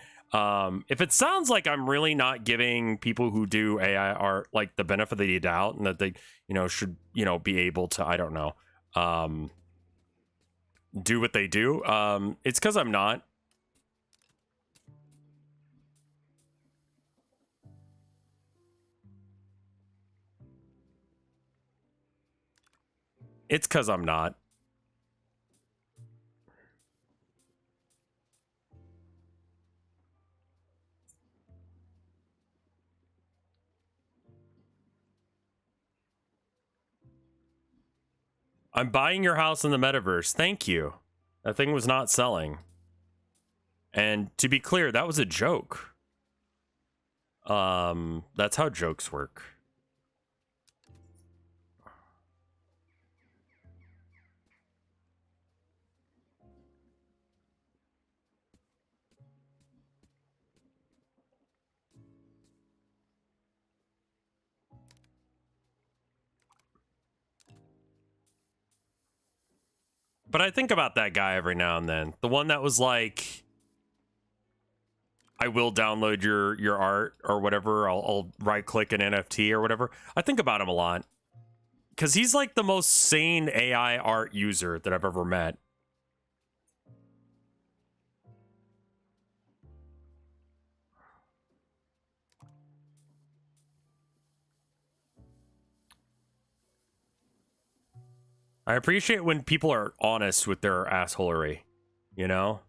If it sounds like I'm really not giving people who do AI art like the benefit of the doubt, and that they, you know, should, you know, be able to, I don't know, do what they do, it's because I'm not. It's because I'm not. I'm buying your house in the metaverse. Thank you. That thing was not selling. And to be clear, that was a joke. That's how jokes work. But I think about that guy every now and then. The one that was like, I will download your art or whatever. I'll right click an NFT or whatever. I think about him a lot. Because he's like the most sane AI art user that I've ever met. I appreciate when people are honest with their assholery, you know?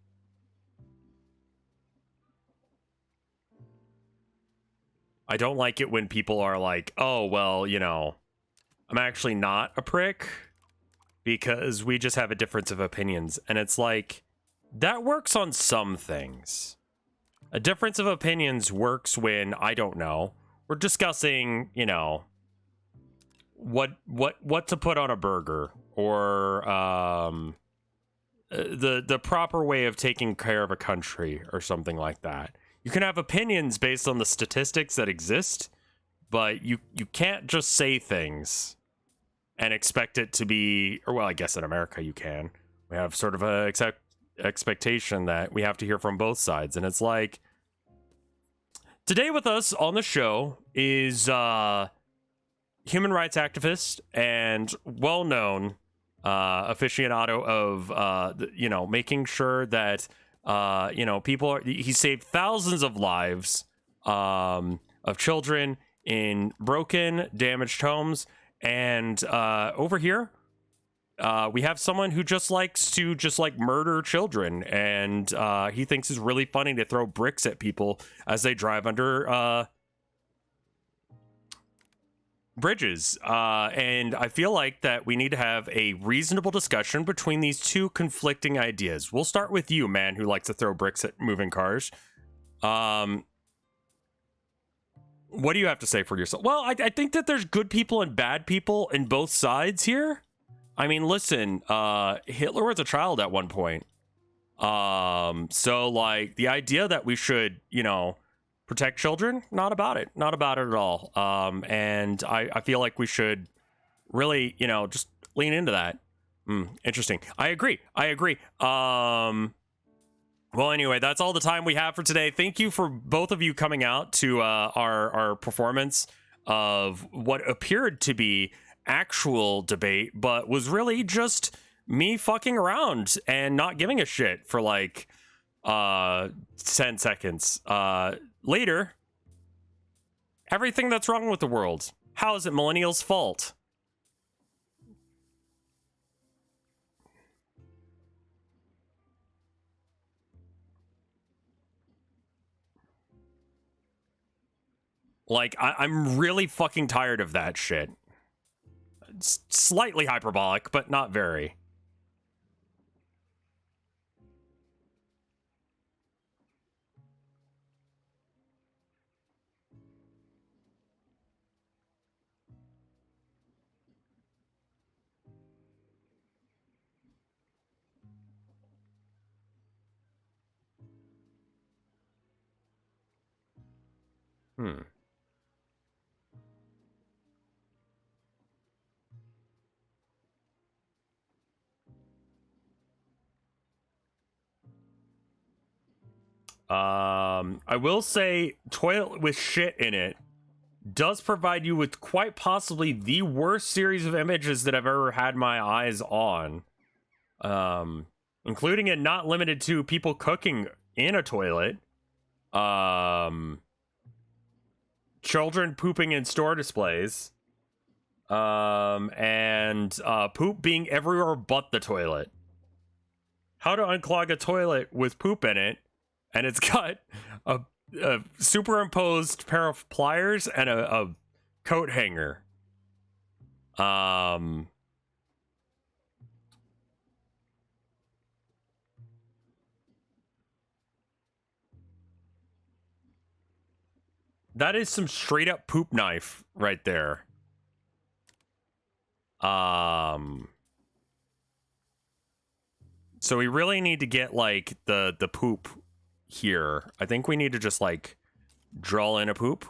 I don't like it when people are like, oh, well, you know, I'm actually not a prick because we just have a difference of opinions. And it's like, that works on some things. A difference of opinions works when, I don't know, we're discussing, you know, what to put on a burger, or the proper way of taking care of a country or something like that. You can have opinions based on the statistics that exist, but you can't just say things and expect it to be, or well, I guess in America you can. We have sort of a expectation that we have to hear from both sides, and it's like, today with us on the show is human rights activist and well-known aficionado of you know, making sure that you know, people he saved thousands of lives of children in broken, damaged homes. And over here we have someone who just likes to murder children, and he thinks it's really funny to throw bricks at people as they drive under bridges. And I feel like that we need to have a reasonable discussion between these two conflicting ideas. We'll start with you, man, who likes to throw bricks at moving cars. What do you have to say for yourself? Well, I think that there's good people and bad people in both sides here. I mean, listen, Hitler was a child at one point. So like the idea that we should, you know, protect children, not about it at all. And I feel like we should really, you know, just lean into that. Interesting. I agree. Well, anyway, that's all the time we have for today. Thank you for both of you coming out to our performance of what appeared to be actual debate, but was really just me fucking around and not giving a shit for like 10 seconds. Later, everything that's wrong with the world. How is it millennials' fault? Like, I'm really fucking tired of that shit. It's slightly hyperbolic, but not very. I will say toilet with shit in it does provide you with quite possibly the worst series of images that I've ever had my eyes on. Including and not limited to people cooking in a toilet. Children pooping in store displays. And poop being everywhere but the toilet. How to unclog a toilet with poop in it, and it's got a superimposed pair of pliers and a coat hanger. That is some straight up poop knife right there. So we really need to get like the poop here. I think we need to just like draw in a poop.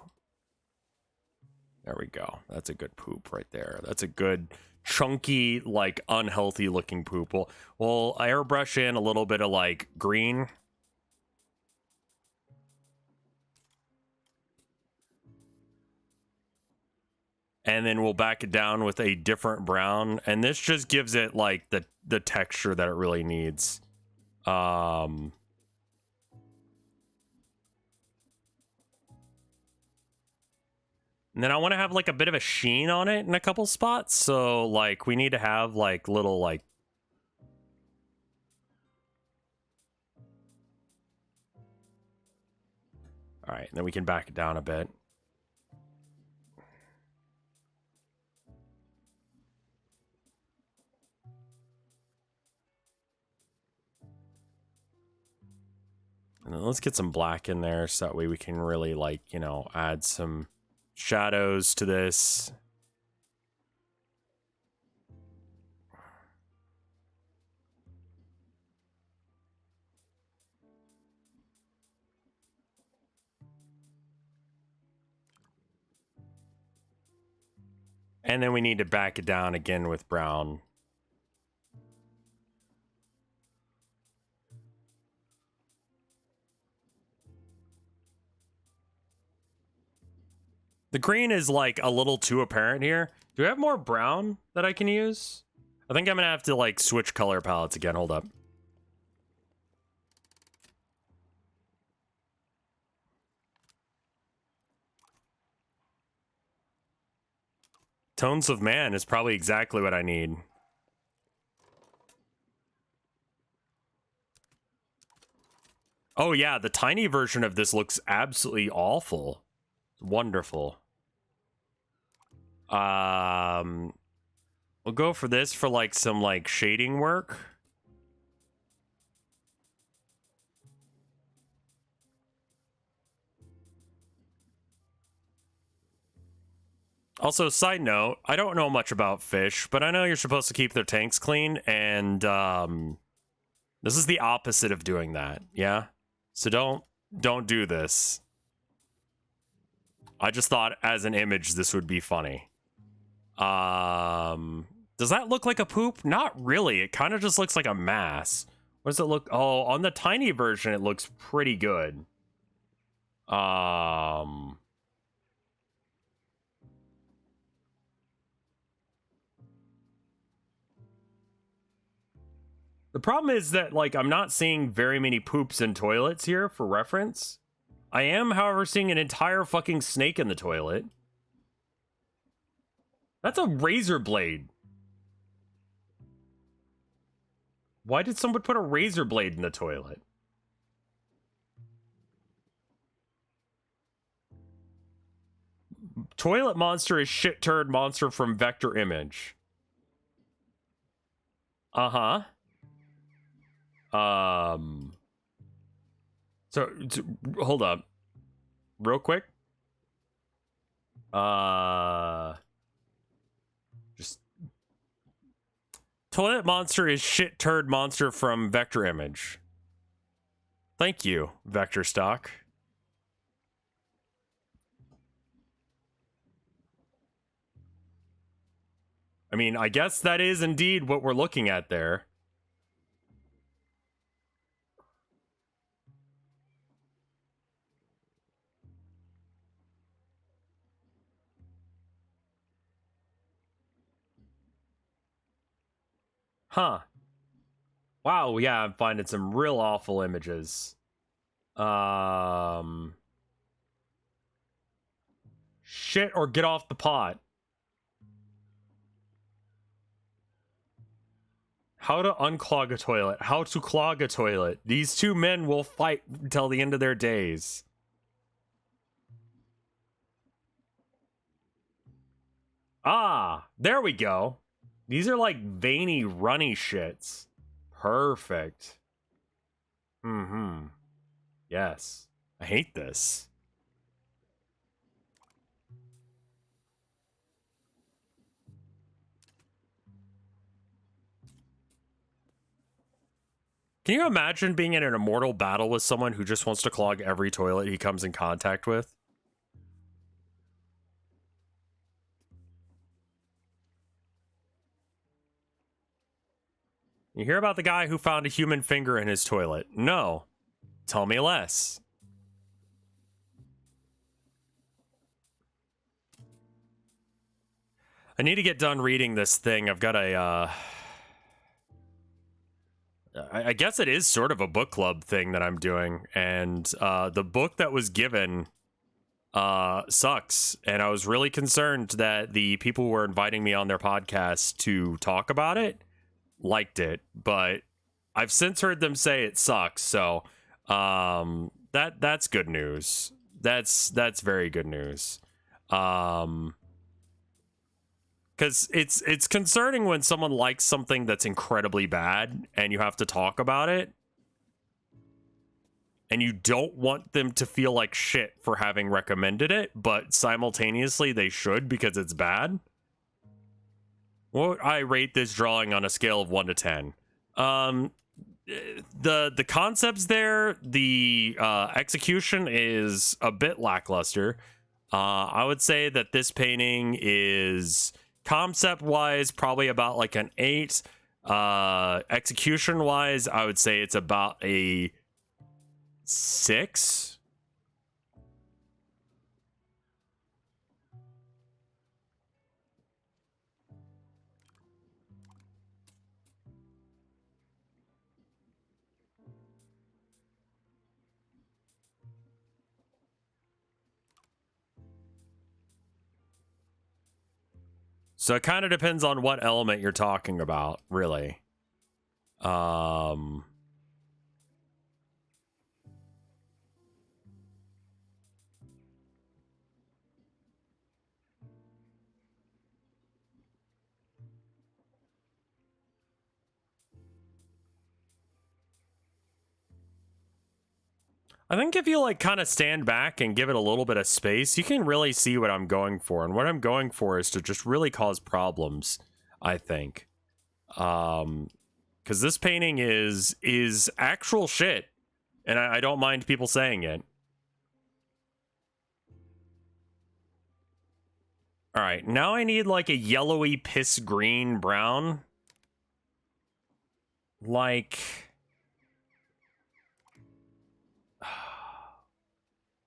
There we go. That's a good poop right there. That's a good chunky, like unhealthy looking poop. We'll airbrush in a little bit of like green. And then we'll back it down with a different brown. And this just gives it like the texture that it really needs. And then I want to have like a bit of a sheen on it in a couple spots. So like we need to have like little like. All right, and then we can back it down a bit. And then let's get some black in there so that way we can really like, you know, add some shadows to this. And then we need to back it down again with brown. The green is like a little too apparent here. Do we have more brown that I can use? I think I'm gonna have to like switch color palettes again. Hold up. Tones of Man is probably exactly what I need. Oh yeah, the tiny version of this looks absolutely awful. Wonderful. We'll go for this for like some like shading work. Also, side note, I don't know much about fish, but I know you're supposed to keep their tanks clean, and this is the opposite of doing that, yeah? So don't do this. I just thought as an image this would be funny. Does that look like a poop? Not really. It kind of just looks like a mass. What does it look? Oh, on the tiny version it looks pretty good. The problem is that, like, I'm not seeing very many poops in toilets here for reference. I am, however, seeing an entire fucking snake in the toilet. That's a razor blade. Why did someone put a razor blade in the toilet? Toilet monster is shit turd monster from vector image. Uh-huh. So hold up. Real quick. Just toilet monster is shit turd monster from vector image. Thank you, vector stock. I mean, I guess that is indeed what we're looking at there. Huh. Wow, yeah, I'm finding some real awful images. Shit or get off the pot. How to unclog a toilet. How to clog a toilet. These two men will fight until the end of their days. Ah, there we go. These are like veiny, runny shits. Perfect. Mm-hmm. Yes. I hate this. Can you imagine being in an immortal battle with someone who just wants to clog every toilet he comes in contact with? You hear about the guy who found a human finger in his toilet? No. Tell me less. I need to get done reading this thing. I've got a, I guess it is sort of a book club thing that I'm doing. And the book that was given sucks. And I was really concerned that the people who were inviting me on their podcast to talk about it liked it. But I've since heard them say it sucks. So that's good news. That's very good news. Because it's concerning when someone likes something that's incredibly bad and you have to talk about it. And you don't want them to feel like shit for having recommended it, but simultaneously they should because it's bad. Well, I rate this drawing on a scale of 1 to 10. The concepts there, the execution is a bit lackluster. I would say that this painting is concept wise probably about like an 8. Execution wise, I would say it's about a 6. So it kind of depends on what element you're talking about, really. I think if you like kind of stand back and give it a little bit of space, you can really see what I'm going for. And what I'm going for is to just really cause problems, I think. Because this painting is actual shit. And I don't mind people saying it. All right, now I need like a yellowy piss green brown. Like...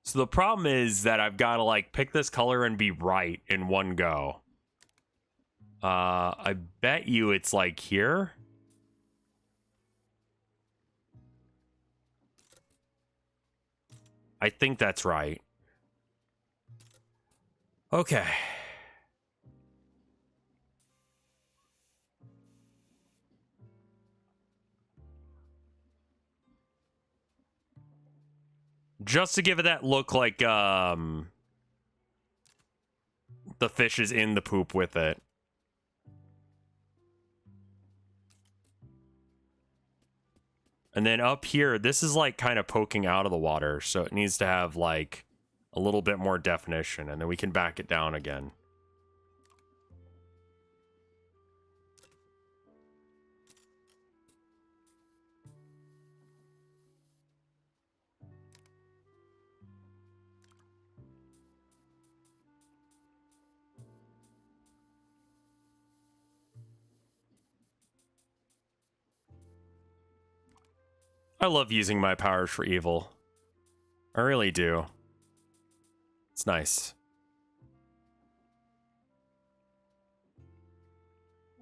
So the problem is that I've got to like pick this color and be right in one go. I bet you it's like here. I think that's right. Okay. Just to give it that look like the fish is in the poop with it. And then up here, this is like kind of poking out of the water, so it needs to have like a little bit more definition, and then we can back it down again. I love using my powers for evil. I really do. It's nice.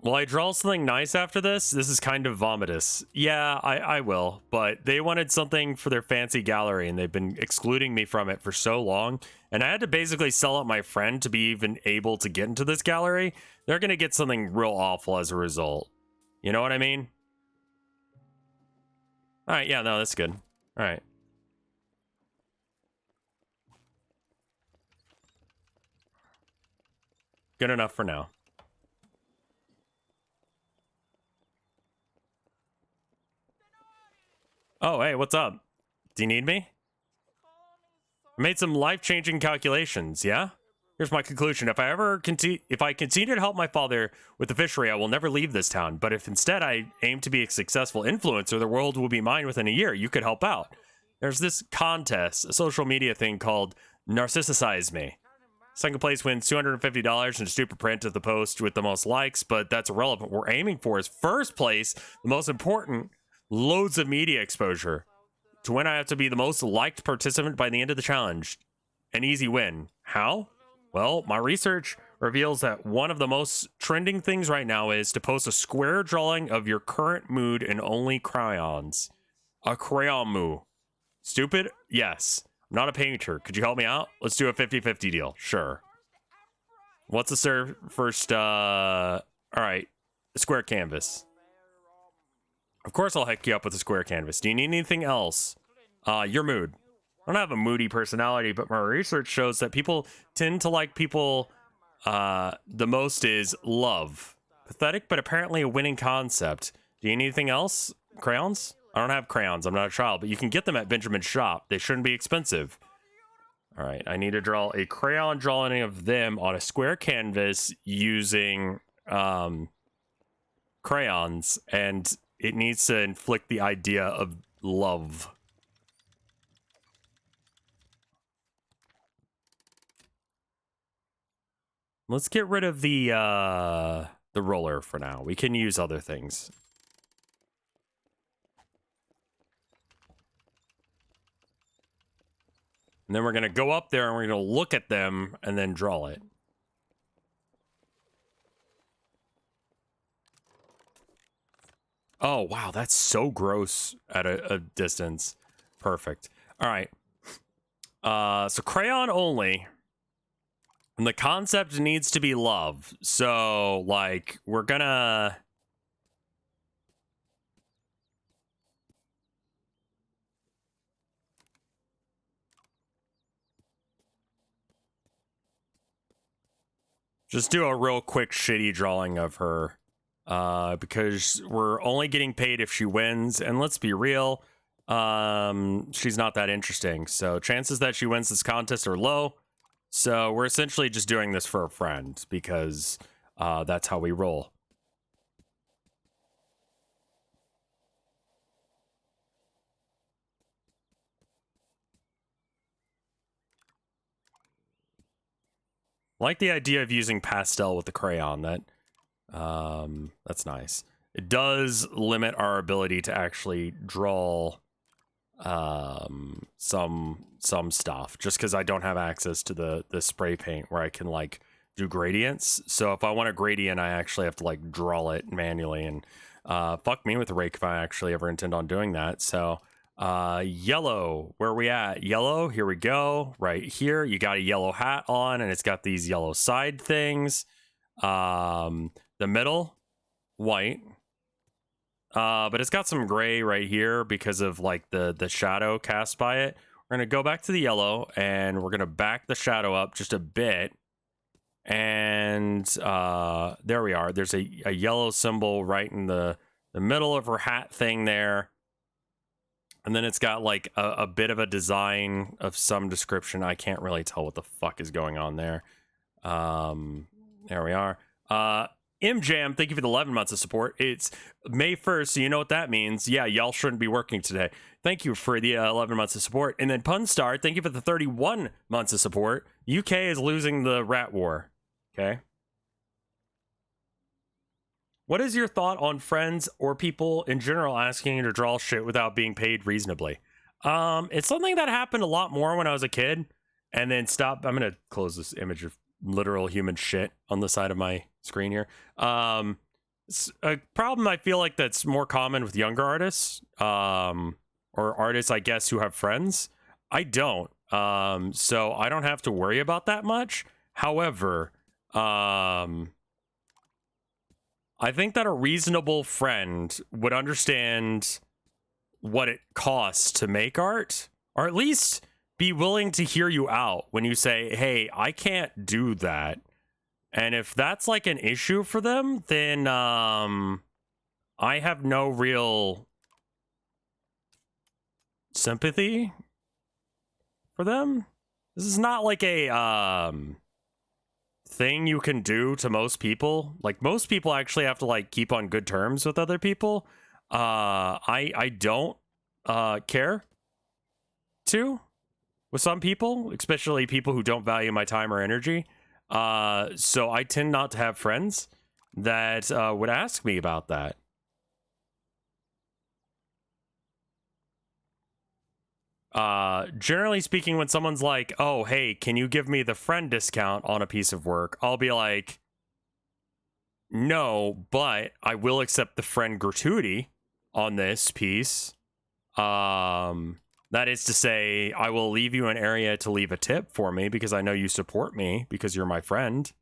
Will I draw something nice after this? This is kind of vomitous. Yeah, I will. But they wanted something for their fancy gallery, and they've been excluding me from it for so long. And I had to basically sell out my friend to be even able to get into this gallery. They're going to get something real awful as a result. You know what I mean? All right, yeah, no, that's good. All right. Good enough for now. Oh, hey, what's up? Do you need me? I made some life-changing calculations, yeah? Here's my conclusion. If I continue to help my father with the fishery, I will never leave this town. But if instead I aim to be a successful influencer, the world will be mine within a year. You could help out. There's this contest, a social media thing called Narcissicize Me. Second place wins $250 and a stupid print of the post with the most likes, but that's irrelevant. What we're aiming for is first place, the most important, loads of media exposure. To win, I have to be the most liked participant by the end of the challenge. An easy win. How? Well, my research reveals that one of the most trending things right now is to post a square drawing of your current mood in only crayons. A crayon moo. Stupid? Yes. I'm not a painter. Could you help me out? Let's do a 50-50 deal. Sure. What's the first, all right. A square canvas. Of course I'll hook you up with a square canvas. Do you need anything else? Your mood. I don't have a moody personality, but my research shows that people tend to like people the most is love. Pathetic, but apparently a winning concept. Do you need anything else? Crayons? I don't have crayons. I'm not a child, but you can get them at Benjamin's shop. They shouldn't be expensive. All right, I need to draw a crayon drawing of them on a square canvas using crayons, and it needs to inflict the idea of love. Let's get rid of the roller for now. We can use other things. And then we're going to go up there and we're going to look at them and then draw it. Oh, wow. That's so gross at a distance. Perfect. All right. So crayon only. And the concept needs to be love. So, like, we're gonna... just do a real quick shitty drawing of her. Because we're only getting paid if she wins. And let's be real, she's not that interesting. So chances that she wins this contest are low. So we're essentially just doing this for a friend because that's how we roll. I like the idea of using pastel with the crayon. That's nice. It does limit our ability to actually draw some stuff, just because I don't have access to the spray paint where I can like do gradients. So if I want a gradient, I actually have to like draw it manually, and fuck me with the rake if I actually ever intend on doing that. So yellow, where are we at? Yellow, here we go. Right here, you got a yellow hat on, and it's got these yellow side things. The middle, white. But it's got some gray right here because of like the shadow cast by it. We're gonna go back to the yellow, and we're gonna back the shadow up just a bit. And there we are. There's a yellow symbol right in the middle of her hat thing there. And then it's got like a bit of a design of some description. I can't really tell what the fuck is going on there. There we are. MJam, thank you for the 11 months of support. It's May 1st, so you know what that means. Yeah, y'all shouldn't be working today. Thank you for the 11 months of support. And then Punstar, thank you for the 31 months of support. UK is losing the rat war. Okay. What is your thought on friends or people in general asking you to draw shit without being paid reasonably? It's something that happened a lot more when I was a kid, and then stop. I'm gonna close this image of literal human shit on the side of my screen here. It's a problem I feel like that's more common with younger artists, or artists, I guess, who have friends. I don't. So I don't have to worry about that much. However, I think that a reasonable friend would understand what it costs to make art, or at least be willing to hear you out when you say, hey, I can't do that. And if that's like an issue for them, then I have no real sympathy for them. This is not like a thing you can do to most people. Like, most people actually have to like keep on good terms with other people. I don't care to with some people, especially people who don't value my time or energy. So I tend not to have friends that would ask me about that. Generally speaking, when someone's like, oh, hey, can you give me the friend discount on a piece of work? I'll be like, no, but I will accept the friend gratuity on this piece. That is to say, I will leave you an area to leave a tip for me because I know you support me because you're my friend.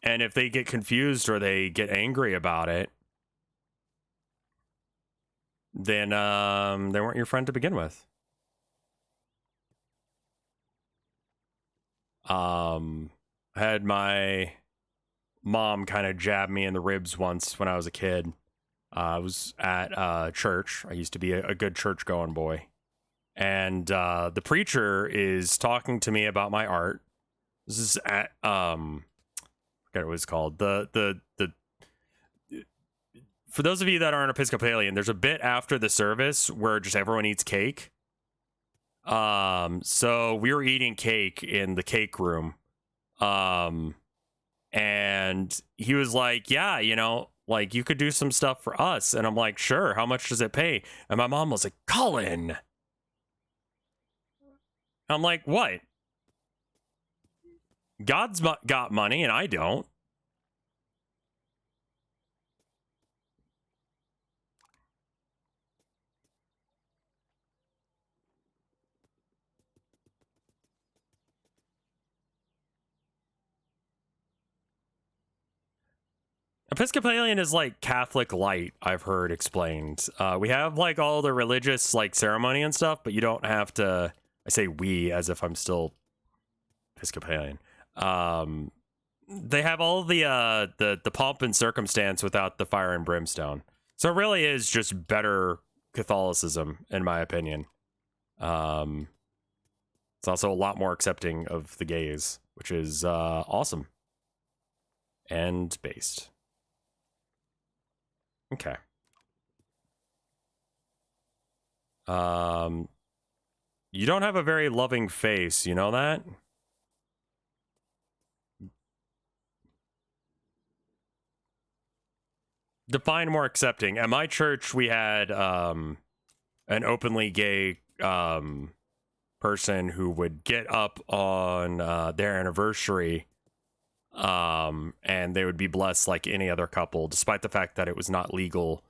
And if they get confused or they get angry about it, then they weren't your friend to begin with. I had my mom kind of jab me in the ribs once when I was a kid. I was at church. I used to be a good church-going boy. And the preacher is talking to me about my art. This is at I forget what it's called. The for those of you that aren't Episcopalian, there's a bit after the service where just everyone eats cake. So we were eating cake in the cake room. And he was like, yeah, you know, like, you could do some stuff for us. And I'm like, sure, how much does it pay? And my mom was like, Colin. I'm like, what? God's got money and I don't. Episcopalian is like Catholic light, I've heard explained. We have like all the religious like ceremony and stuff, but you don't have to. I say we as if I'm still Episcopalian. they have all the pomp and circumstance without the fire and brimstone. So it really is just better Catholicism, in my opinion. It's also a lot more accepting of the gays, which is awesome. And based. Okay. You don't have a very loving face, you know that? Define more accepting. At my church, we had an openly gay person who would get up on their anniversary and they would be blessed like any other couple, despite the fact that it was not legal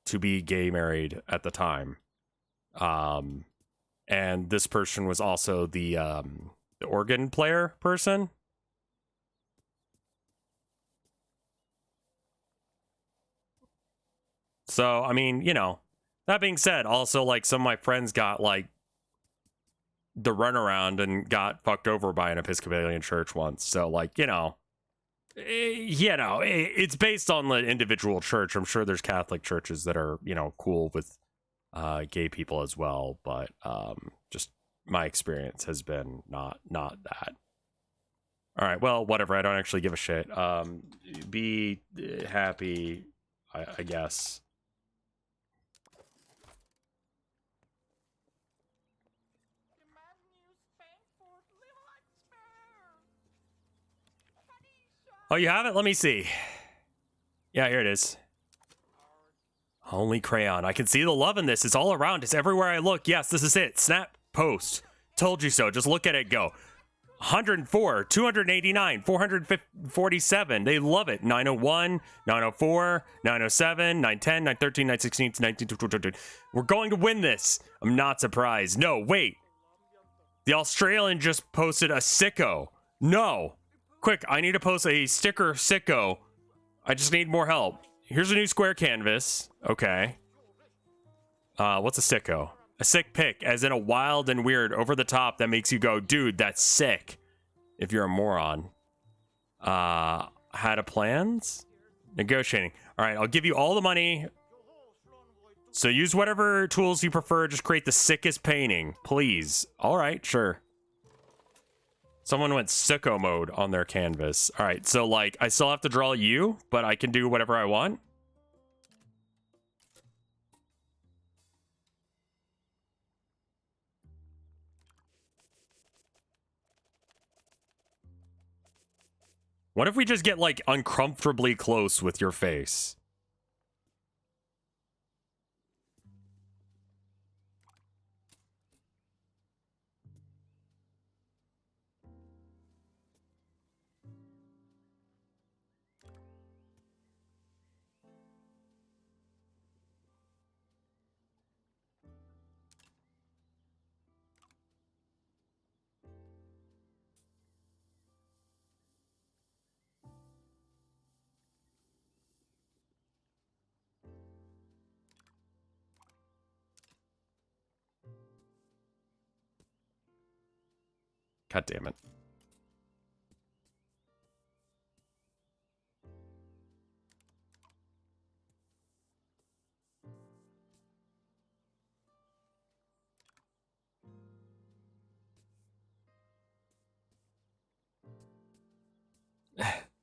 to be gay married at the time. And this person was also the organ player person. So, I mean, you know, that being said, also, like, some of my friends got, like, the runaround and got fucked over by an Episcopalian church once. So, like, it's based on the individual church. I'm sure there's Catholic churches that are, cool with gay people as well. But just my experience has been not that. All right, well, whatever. I don't actually give a shit. Be happy, I guess. Oh, you have it? Let me see. Yeah, here it is. Only crayon. I can see the love in this. It's all around. It's everywhere I look. Yes, this is it. Snap, post. Told you so. Just look at it, go. 104, 289, 447. They love it. 901, 904, 907, 910, 913, 916, 19. We're going to win this. I'm not surprised. No, wait. The Australian just posted a sicko. No. Quick, I need to post a sticker sicko. I just need more help. Here's a new square canvas. Okay. What's a sicko? A sick pic, as in a wild and weird over the top that makes you go, dude, that's sick. If you're a moron. Had a plans? Negotiating. All right, I'll give you all the money. So use whatever tools you prefer. Just create the sickest painting, please. All right, sure. Someone went sicko mode on their canvas. All right, so like I still have to draw you, but I can do whatever I want. What if we just get like uncomfortably close with your face? God damn it.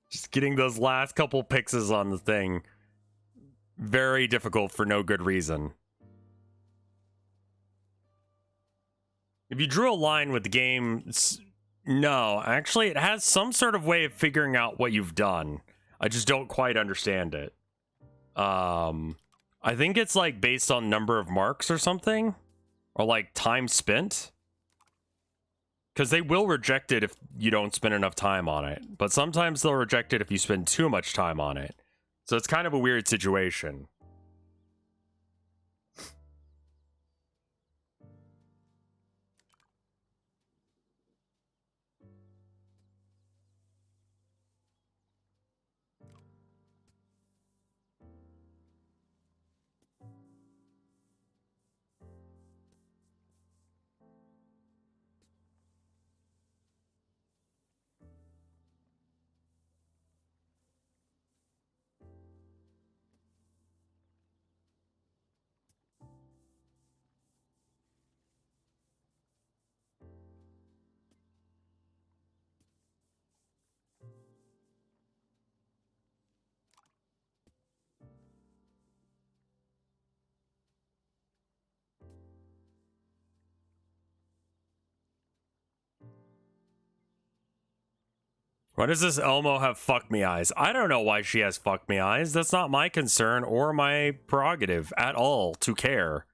Just getting those last couple pixels on the thing. Very difficult for no good reason. If you drew a line with the game, no, actually it has some sort of way of figuring out what you've done. I just don't quite understand it. I think it's like based on number of marks or something, or like time spent. Because they will reject it if you don't spend enough time on it, but sometimes they'll reject it if you spend too much time on it. So it's kind of a weird situation. Why does this Elmo have fuck me eyes? I don't know why she has fuck me eyes. That's not my concern or my prerogative at all to care.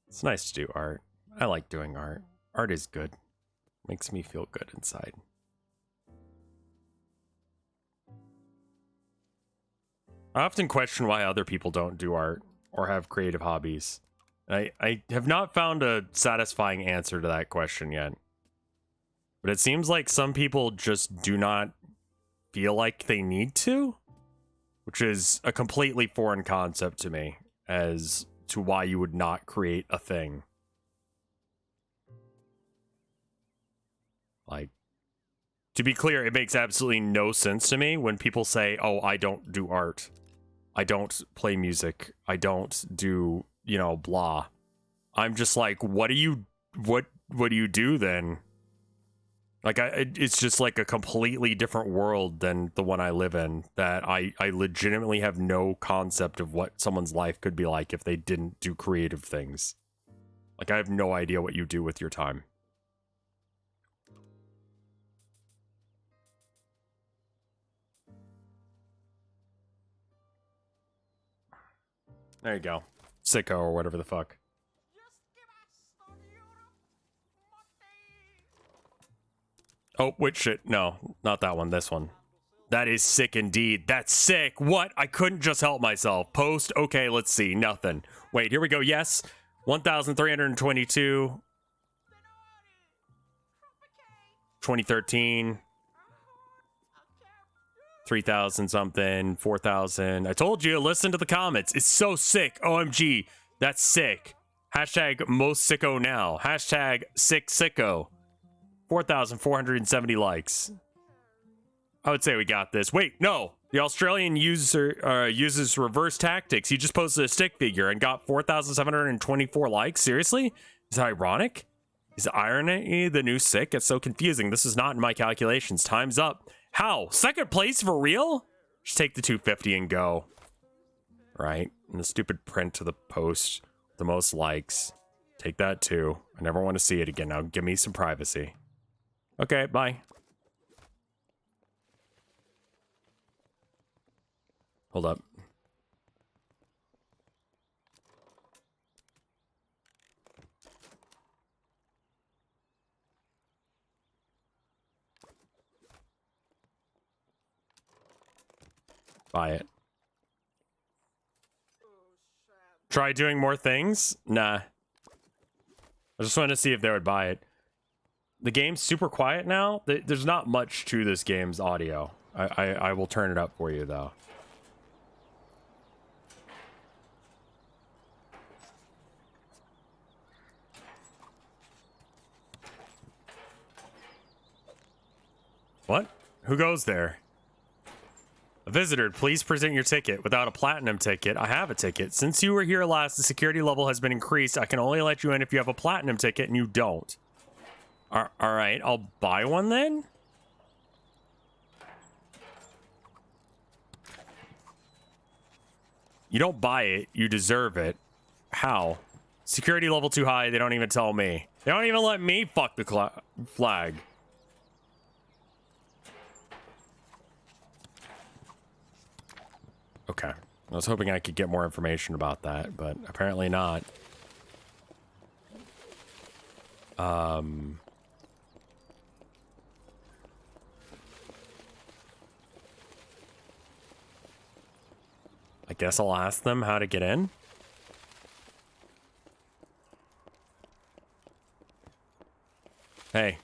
It's nice to do art. I like doing art. Art is good. Makes me feel good inside. I often question why other people don't do art or have creative hobbies. I have not found a satisfying answer to that question yet. But it seems like some people just do not feel like they need to, which is a completely foreign concept to me as to why you would not create a thing. Like, to be clear, it makes absolutely no sense to me when people say, oh, I don't do art. I don't play music. I don't do, you know, blah. I'm just like, what do you do then? Like, it's just like a completely different world than the one I live in, that I legitimately have no concept of what someone's life could be like if they didn't do creative things. Like, I have no idea what you do with your time. There you go. Sicko or whatever the fuck. Oh, wait, shit. No, not that one. This one. That is sick indeed. That's sick. What? I couldn't just help myself. Post. Okay, let's see. Nothing. Wait, here we go. Yes. 1,322. 2013. 3,000 something. 4,000. I told you, listen to the comments. It's so sick. OMG. That's sick. Hashtag most sicko now. Hashtag sick sicko. 4,470 likes. I would say we got this. Wait, no. The Australian user uses reverse tactics. He just posted a stick figure and got 4,724 likes. Seriously? Is that ironic? Is irony the new sick? It's so confusing. This is not in my calculations. Time's up. How? Second place for real? Just take the 250 and go. Right? And the stupid print to the post. The most likes. Take that too. I never want to see it again. Now give me some privacy. Okay, bye. Hold up. Buy it. Try doing more things? Nah. I just wanted to see if they would buy it. The game's super quiet now. There's not much to this game's audio. I will turn it up for you, though. What? Who goes there? A visitor, please present your ticket. Without a platinum ticket, I have a ticket. Since you were here last, the security level has been increased. I can only let you in if you have a platinum ticket and you don't. Alright, I'll buy one then? You don't buy it, you deserve it. How? Security level too high, they don't even tell me. They don't even let me fuck the flag. Okay. I was hoping I could get more information about that, but apparently not. I guess I'll ask them how to get in. Hey.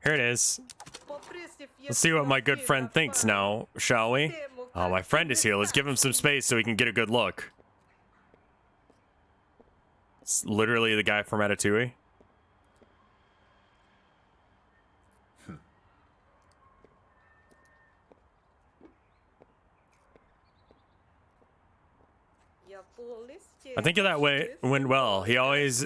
Here it is. Let's see what my good friend thinks now, shall we? Oh, my friend is here. Let's give him some space so he can get a good look. It's literally the guy from Ratatouille. I think that way went well. He's always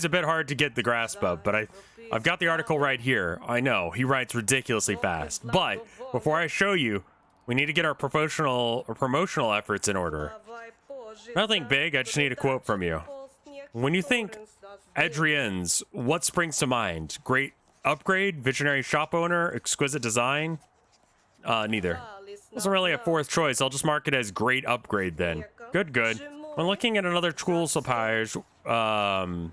a bit hard to get the grasp of, but I've got the article right here. I know he writes ridiculously fast, but before I show you, we need to get our promotional efforts in order. Nothing big. I just need a quote from you. When you think Adrienne's, what springs to mind? Great upgrade, visionary shop owner, exquisite design? Neither. Wasn't really a fourth choice. I'll just mark it as great upgrade then. Good, good. When looking at another tool suppliers, let's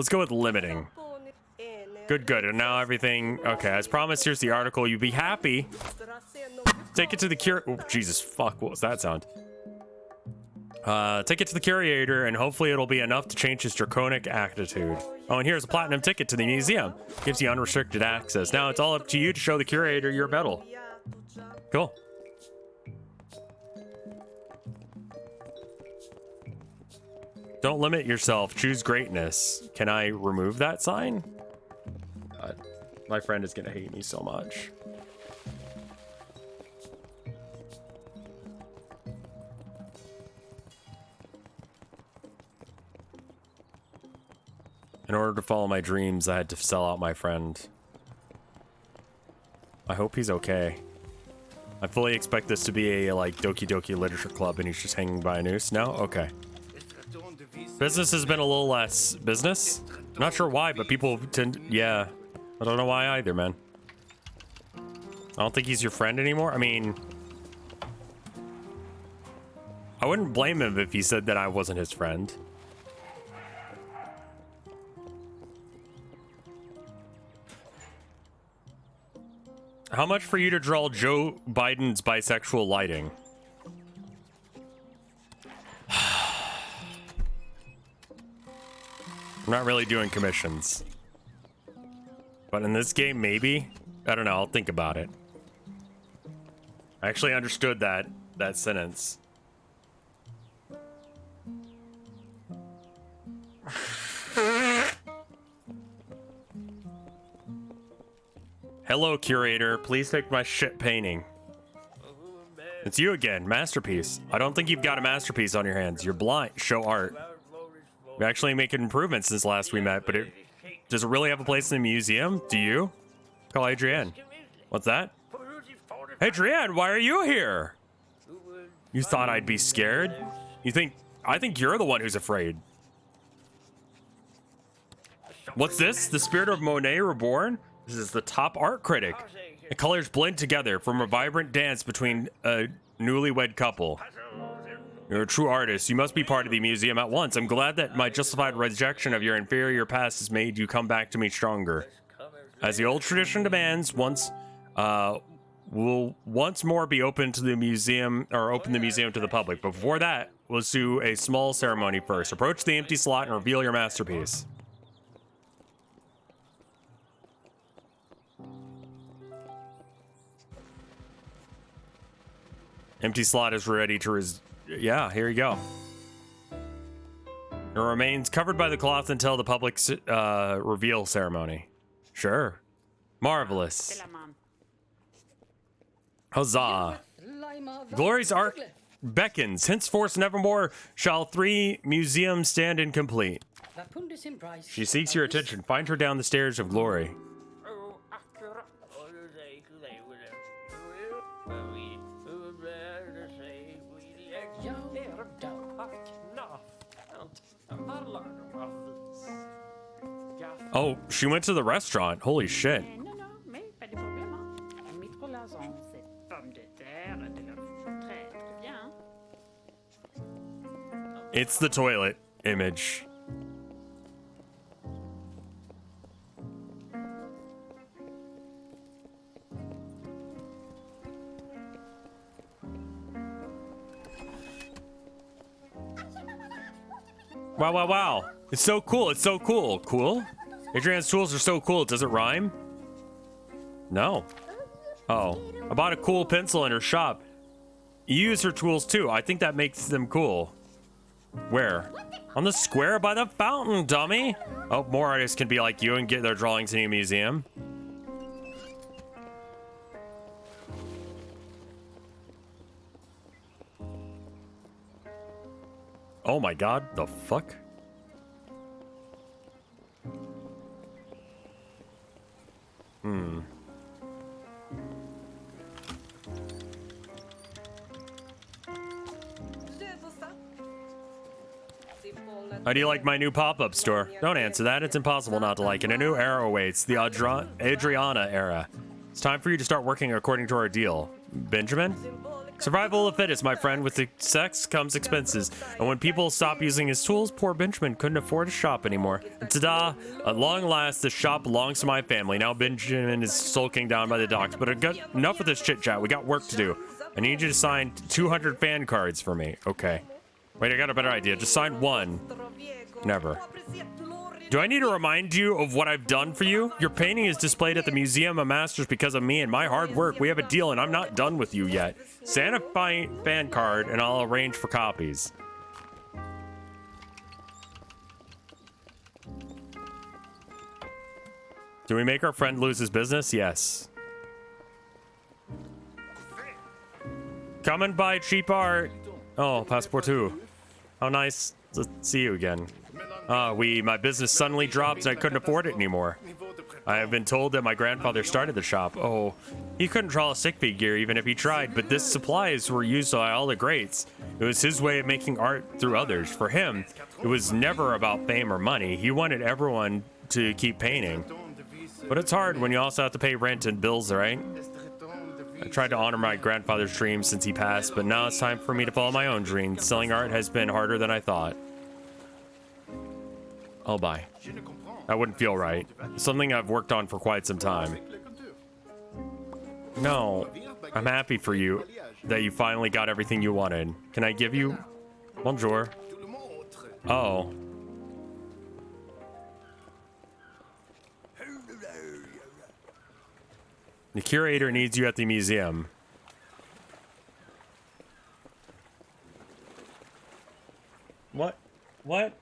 go with limiting. Good, good. And now everything. Okay, as promised, here's the article. You'd be happy. Take it to the oh, Jesus, fuck. What was that sound? Take it to the curator, and hopefully it'll be enough to change his draconic attitude. Oh, and here's a platinum ticket to the museum. Gives you unrestricted access. Now it's all up to you to show the curator your medal. Cool. Don't limit yourself. Choose greatness. Can I remove that sign? God, my friend is gonna hate me so much. In order to follow my dreams, I had to sell out my friend. I hope he's okay. I fully expect this to be a, like, Doki Doki Literature Club and he's just hanging by a noose. No? Okay. Business has been a little less business. I'm not sure why, but people tend... Yeah. I don't know why either, man. I don't think he's your friend anymore. I mean... I wouldn't blame him if he said that I wasn't his friend. How much for you to draw Joe Biden's bisexual lighting? I'm not really doing commissions. But in this game, maybe? I don't know, I'll think about it. I actually understood that sentence. Hello, curator. Please take my shit painting. It's you again. Masterpiece. I don't think you've got a masterpiece on your hands. You're blind. Show art. You're actually making improvements since last we met, but does it really have a place in the museum? Do you? Call Adrienne. What's that? Adrienne, why are you here? You thought I'd be scared? I think you're the one who's afraid. What's this? The spirit of Monet reborn? This is the top art critic. The colors blend together from a vibrant dance between a newlywed couple. You're a true artist. You must be part of the museum at once. I'm glad that my justified rejection of your inferior past has made you come back to me stronger. As the old tradition demands, we'll once more be open to the museum, or open the museum to the public. But before that, we'll do a small ceremony first. Approach the empty slot and reveal your masterpiece. Empty slot is ready to yeah, here you go. It remains covered by the cloth until the public reveal ceremony. Sure. Marvelous. Huzzah. Glory's arc beckons. Henceforth nevermore shall 3 museums stand incomplete. She seeks your attention. Find her down the stairs of glory. Oh, she went to the restaurant. Holy shit. It's the toilet image. Wow, wow, wow. It's so cool. It's so cool. Cool? Adrian's tools are so cool. Does it rhyme? No. Oh, I bought a cool pencil in her shop. You use her tools too. I think that makes them cool. Where? On the square by the fountain, dummy. Oh, more artists can be like you and get their drawings in a museum. Oh my god, the fuck? How do you like my new pop-up store? Don't answer that. It's impossible not to like it. A new era awaits. The Adriana era. It's time for you to start working according to our deal. Benjamin? Survival of the fittest, my friend. With success comes expenses. And when people stop using his tools, poor Benjamin couldn't afford to shop anymore. And ta-da! At long last, the shop belongs to my family. Now Benjamin is sulking down by the docks. But enough of this chit-chat. We got work to do. I need you to sign 200 fan cards for me. Okay. Wait, I got a better idea. Just sign one. Never. Do I need to remind you of what I've done for you? Your painting is displayed at the Museum of Masters because of me and my hard work. We have a deal and I'm not done with you yet. Send a fan card and I'll arrange for copies. Do we make our friend lose his business? Yes. Come and buy cheap art. Oh, Passpartout. How nice to see you again. My business suddenly dropped and I couldn't afford it anymore. I have been told that my grandfather started the shop. Oh, he couldn't draw a stick figure even if he tried, but this supplies were used by all the greats. It was his way of making art through others. For him, it was never about fame or money. He wanted everyone to keep painting. But it's hard when you also have to pay rent and bills, right? I tried to honor my grandfather's dreams since he passed, but now it's time for me to follow my own dreams. Selling art has been harder than I thought. Oh, bye. That wouldn't feel right. Something I've worked on for quite some time. No, I'm happy for you that you finally got everything you wanted. Can I give you... Bonjour. Oh. The curator needs you at the museum. What? What?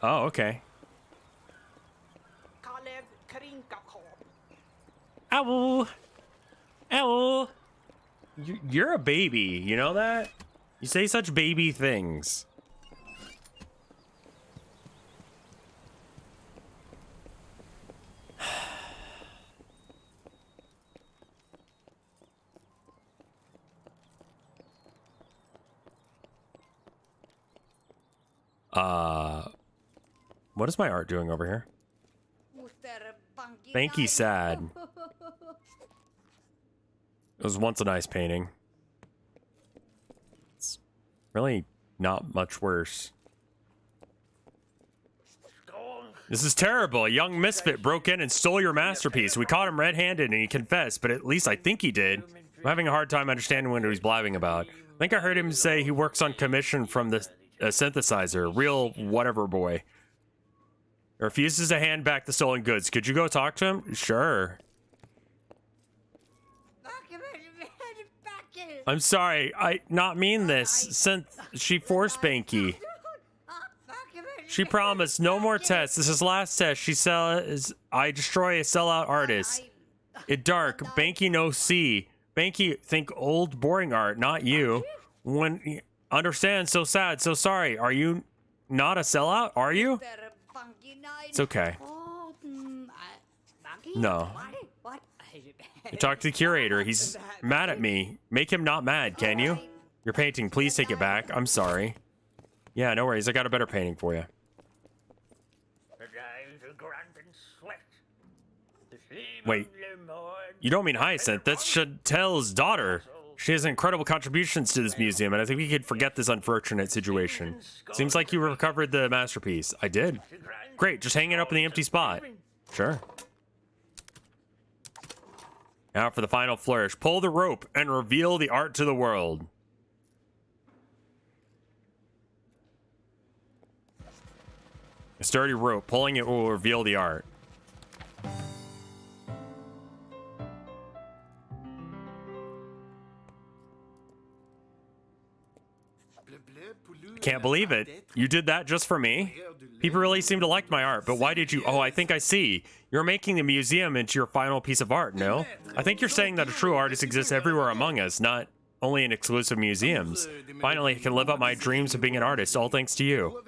Oh, okay. Ow! Ow! You're a baby, you know that? You say such baby things. What is my art doing over here? Banky sad. It was once a nice painting. It's really not much worse. This is terrible. A young misfit broke in and stole your masterpiece. We caught him red-handed and he confessed, but at least I think he did. I'm having a hard time understanding what he's blabbing about. I think I heard him say he works on commission from the synthesizer. Real whatever boy. Refuses to hand back the stolen goods. Could you go talk to him? Sure. I'm sorry. I not mean this. Since she forced Banky. She promised no more tests. This is last test. She says I destroy a sellout artist. It dark. Banky no see. Banky think old boring art, not you. When understand, so sad, so sorry. Are you not a sellout? Are you? It's okay. No. You talk to the curator. He's mad at me. Make him not mad, can you? Your painting, please take it back. I'm sorry. Yeah, no worries. I got a better painting for you. Wait. You don't mean Hyacinth. That's Chantel's daughter. She has incredible contributions to this museum, and I think we could forget this unfortunate situation. Seems like you recovered the masterpiece. I did. Great, just hang it up in the empty spot. Sure. Now for the final flourish. Pull the rope and reveal the art to the world. A sturdy rope. Pulling it will reveal the art. Can't believe it. You did that just for me? People really seem to like my art, but why did you... Oh, I think I see. You're making the museum into your final piece of art, no? I think you're saying that a true artist exists everywhere among us, not only in exclusive museums. Finally, I can live out my dreams of being an artist, all thanks to you.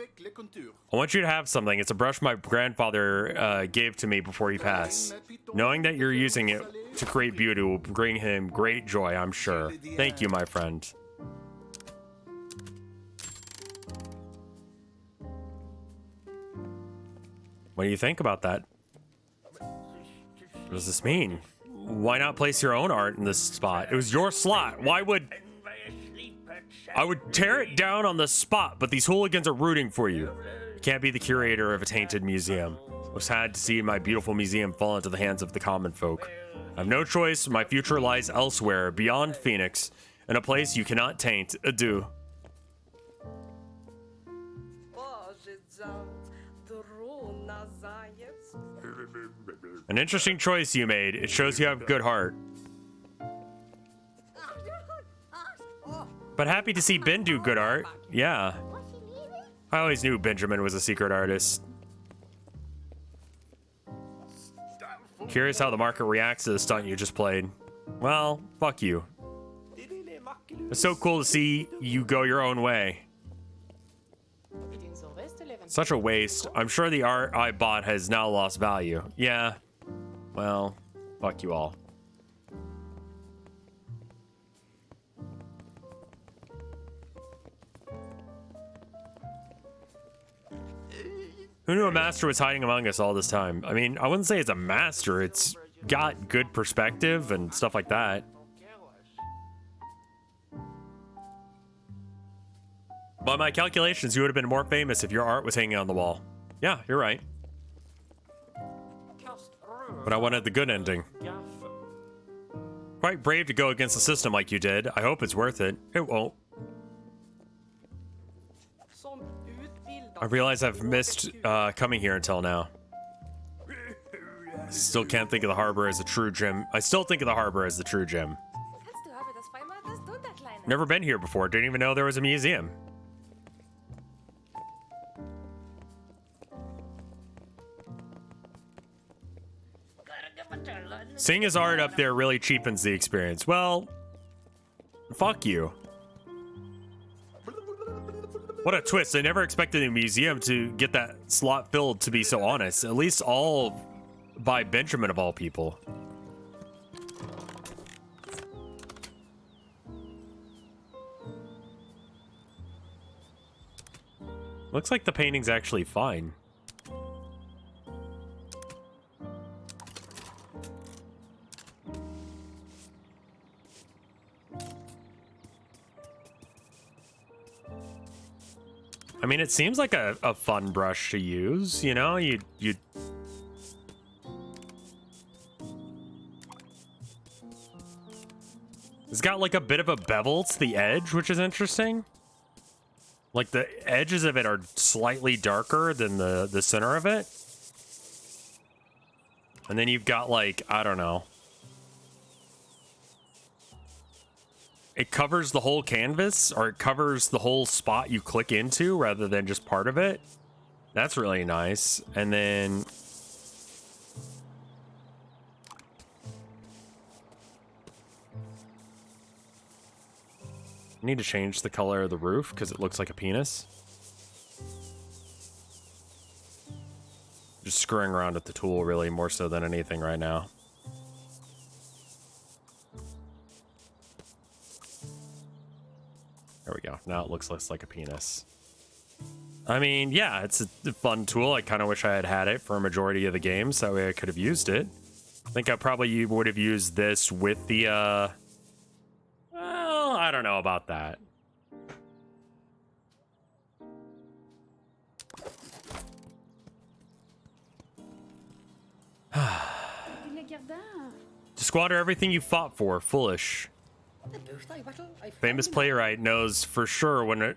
I want you to have something. It's a brush my grandfather gave to me before he passed. Knowing that you're using it to create beauty will bring him great joy, I'm sure. Thank you, my friend. What do you think about that? What does this mean? Why not place your own art in this spot? It was your slot. Why would... I would tear it down on the spot, but these hooligans are rooting for you. You can't be the curator of a tainted museum. I was sad to see my beautiful museum fall into the hands of the common folk. I have no choice. My future lies elsewhere, beyond Phoenix, in a place you cannot taint. Adieu. An interesting choice you made. It shows you have a good heart. But happy to see Ben do good art. Yeah. I always knew Benjamin was a secret artist. Curious how the market reacts to the stunt you just played. Well, fuck you. It's so cool to see you go your own way. Such a waste. I'm sure the art I bought has now lost value. Yeah. Well, fuck you all. Who knew a master was hiding among us all this time? I mean, I wouldn't say it's a master. It's got good perspective and stuff like that. By my calculations, you would have been more famous if your art was hanging on the wall. Yeah, you're right. But I wanted the good ending. Quite brave to go against the system like you did. I hope it's worth it. It won't. I realize I've missed coming here until now. I still can't think of the harbor as a true gem. I still think of the harbor as the true gem. Never been here before. Didn't even know there was a museum. Seeing his art up there really cheapens the experience. Well, fuck you. What a twist. I never expected a museum to get that slot filled, to be so honest. At least all by Benjamin of all people. Looks like the painting's actually fine. I mean, it seems like a fun brush to use, you know? You It's got like a bit of a bevel to the edge, which is interesting. Like the edges of it are slightly darker than the center of it. And then you've got like, I don't know. It covers the whole canvas, or it covers the whole spot you click into rather than just part of it. That's really nice. And then I need to change the color of the roof because it looks like a penis. Just screwing around with the tool really more so than anything right now. There we go. Now it looks less like a penis. I mean, yeah, it's a fun tool. I kind of wish I had had it for a majority of the games. That way I could have used it. I think I probably would have used this with the, well, I don't know about that. To squander everything you fought for, foolish. Famous playwright knows for sure when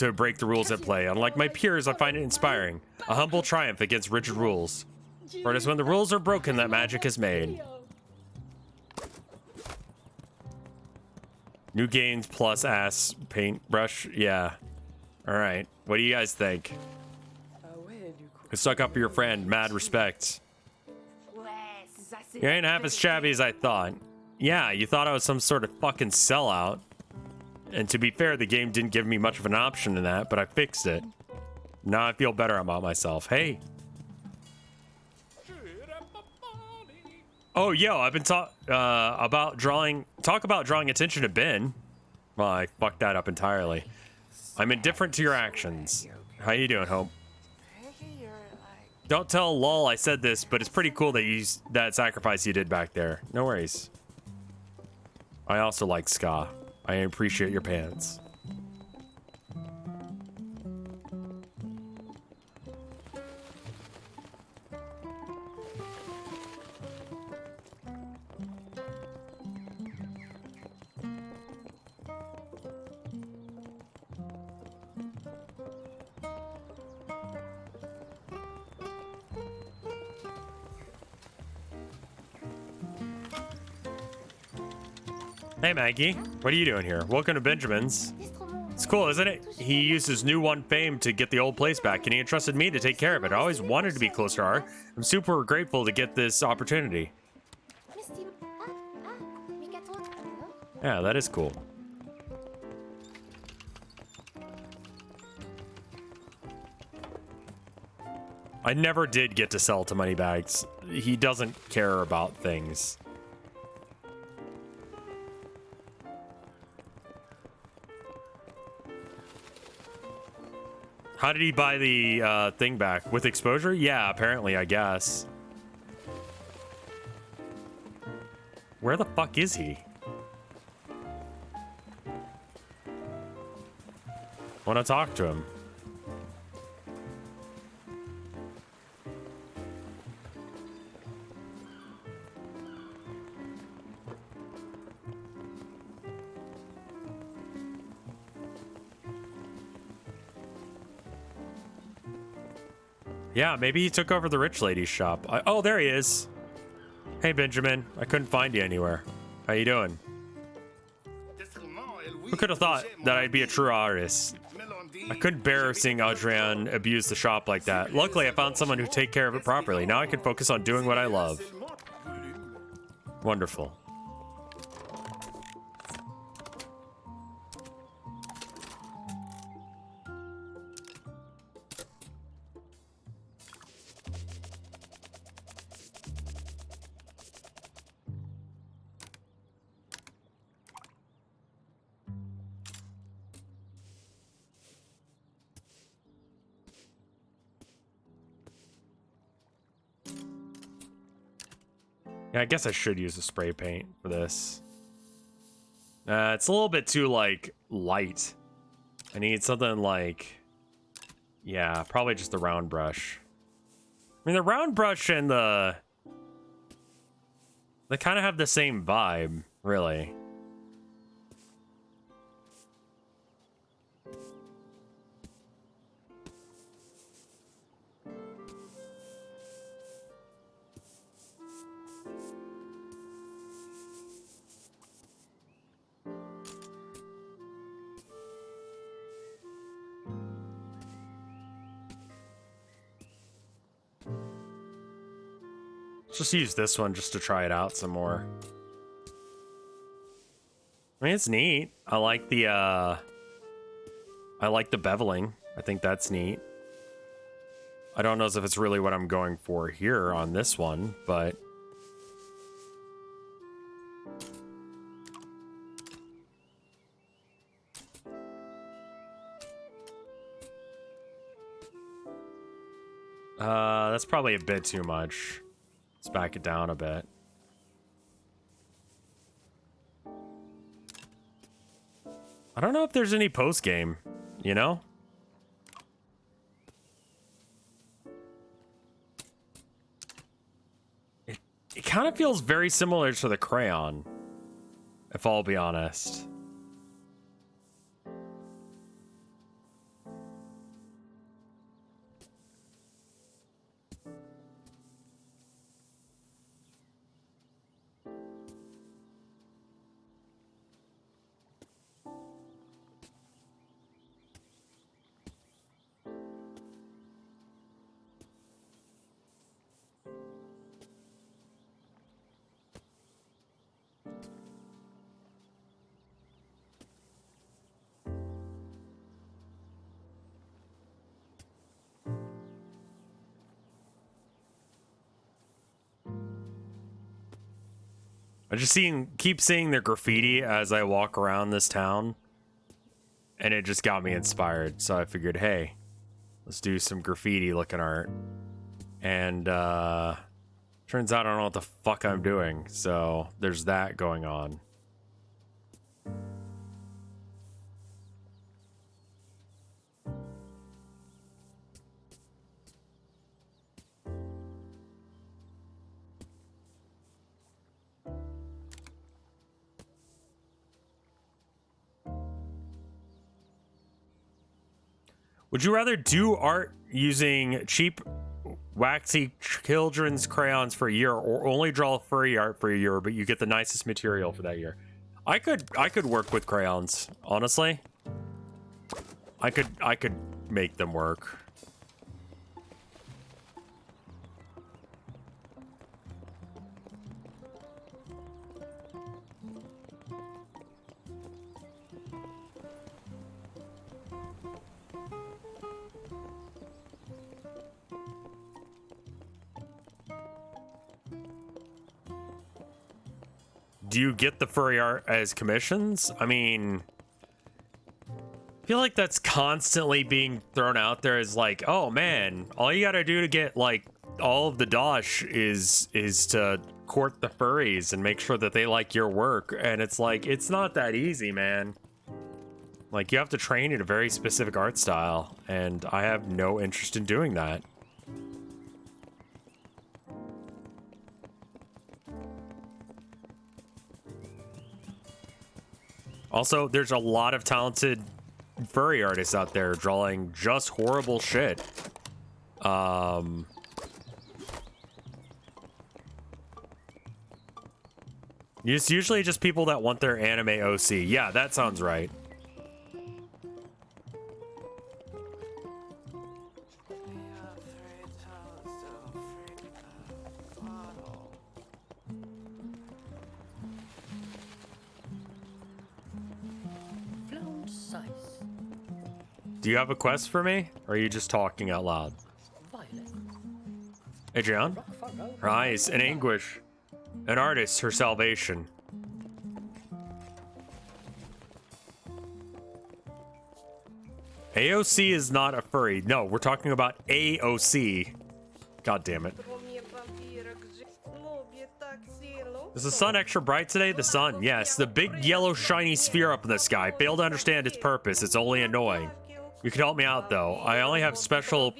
to break the rules at play. Unlike my peers, I find it inspiring. A humble triumph against rigid rules. For it is when the rules are broken that magic is made. New gains plus ass paintbrush. Yeah. Alright. What do you guys think? Stuck up for your friend. Mad respect. You ain't half as shabby as I thought. Yeah, you thought I was some sort of fucking sellout. And to be fair, the game didn't give me much of an option in that, but I fixed it. Now I feel better about myself. Hey. Oh, yo, I've been talk about drawing attention to Ben. Well, I fucked that up entirely. I'm indifferent to your actions. How you doing, Hope? Don't tell Lol I said this, but it's pretty cool that that sacrifice you did back there. No worries. I also like ska. I appreciate your pants. Hey Maggie, what are you doing here? Welcome to Benjamin's. It's cool, isn't it? He used his new one fame to get the old place back, and he entrusted me to take care of it. I always wanted to be close to her. I'm super grateful to get this opportunity. Yeah, that is cool. I never did get to sell to Moneybags. He doesn't care about things. How did he buy the thing back? With exposure? Yeah, apparently, I guess. Where the fuck is he? I want to talk to him. Yeah, maybe he took over the rich lady's shop. Oh, there he is. Hey, Benjamin. I couldn't find you anywhere. How you doing? Who could have thought that I'd be a true artist? I couldn't bear seeing Adrian abuse the shop like that. Luckily, I found someone who take care of it properly. Now I can focus on doing what I love. Wonderful. Yeah, I guess I should use a spray paint for this. It's a little bit too, like, light. I need something like... Yeah, probably just the round brush. I mean, the round brush and the... They kind of have the same vibe, really. Just use this one just to try it out some more. I mean, it's neat. I like the beveling. I think that's neat. I don't know if it's really what I'm going for here on this one, but... that's probably a bit too much. Let's back it down a bit. I don't know if there's any post-game, you know? It kind of feels very similar to the crayon, if I'll be honest. I just keep seeing their graffiti as I walk around this town, and it just got me inspired. So I figured, hey, let's do some graffiti looking art. And turns out I don't know what the fuck I'm doing. So there's that going on. Would you rather do art using cheap, waxy children's crayons for a year, or only draw furry art for a year, but you get the nicest material for that year? I could work with crayons, honestly. I could make them work. Do you get the furry art as commissions? I mean, I feel like that's constantly being thrown out there as like, oh man, all you gotta do to get like all of the dosh is to court the furries and make sure that they like your work. And it's like, it's not that easy, man. Like, you have to train in a very specific art style, and I have no interest in doing that. Also, there's a lot of talented furry artists out there drawing just horrible shit. It's usually just people that want their anime OC. Yeah, that sounds right. Do you have a quest for me? Or are you just talking out loud? Adrian? Her eyes in anguish. An artist, her salvation. AOC is not a furry. No, we're talking about AOC. God damn it. Is the sun extra bright today? The sun, yes. The big yellow shiny sphere up in the sky. Fail to understand its purpose. It's only annoying. You can help me out, though. I only have special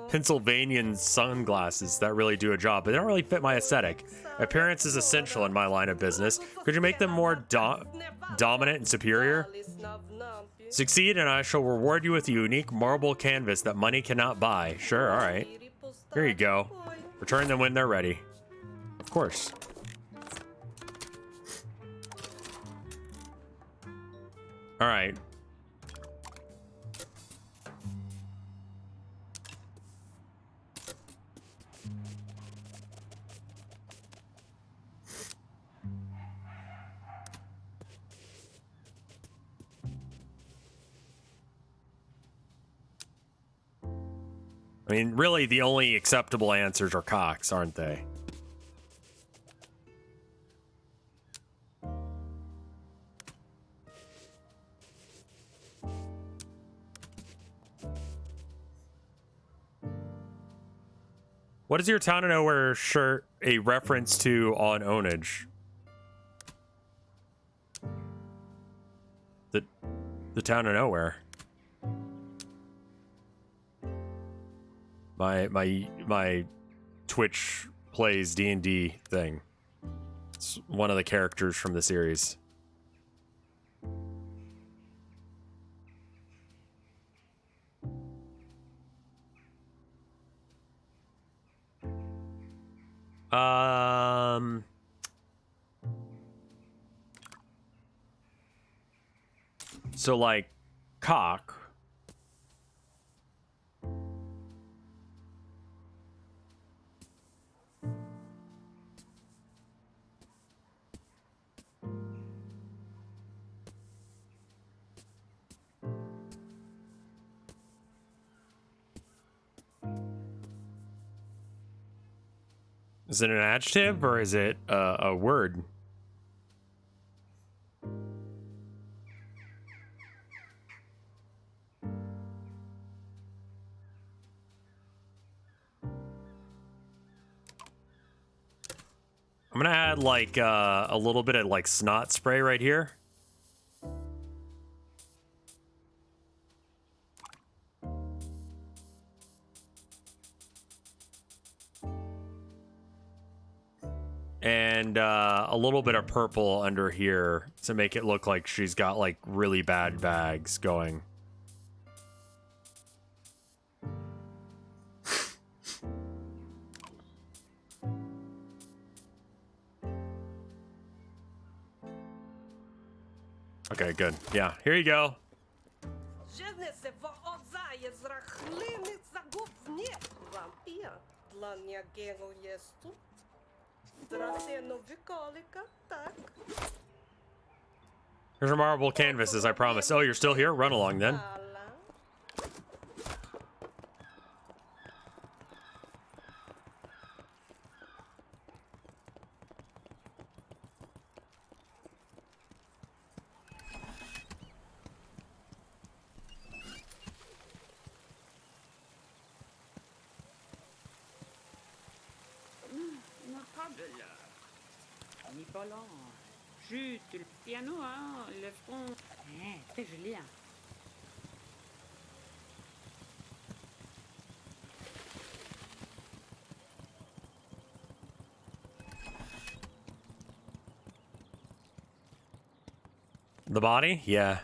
Pennsylvanian sunglasses that really do a job, but they don't really fit my aesthetic. Appearance is essential in my line of business. Could you make them more dominant and superior? Succeed, and I shall reward you with a unique marble canvas that money cannot buy. Sure, all right. Here you go. Return them when they're ready. Of course. All right. I mean, really, the only acceptable answers are cocks, aren't they? What is your Town of Nowhere shirt a reference to on Ownage? The Town of Nowhere. My Twitch plays D&D thing. It's one of the characters from the series. So like cock. Is it an adjective or is it a word? I'm gonna add like a little bit of like snot spray right here. And a little bit of purple under here to make it look like she's got like really bad bags going. Okay, good. Yeah, here you go. Here's our marble canvases, I promise. Oh, you're still here? Run along then. Chute, le piano, hein, le front. Très joli, hein. The body? Yeah.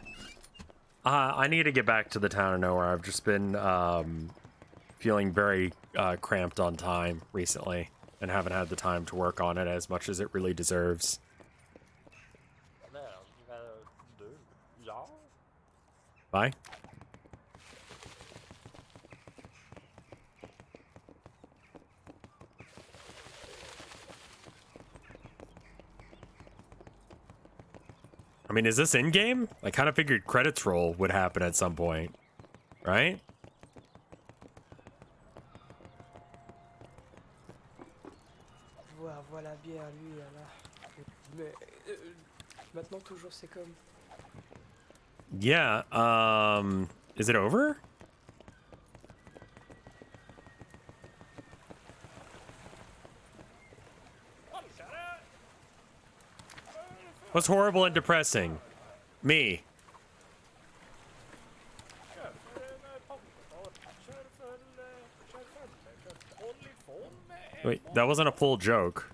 I need to get back to the town of nowhere. I've just been feeling very cramped on time recently and haven't had the time to work on it as much as it really deserves. Bye. I mean, is this in-game? I kind of figured credits roll would happen at some point, right? Voilà bien lui là. Mais maintenant toujours c'est comme. Yeah, is it over? What's horrible and depressing? Me. Wait, that wasn't a full joke.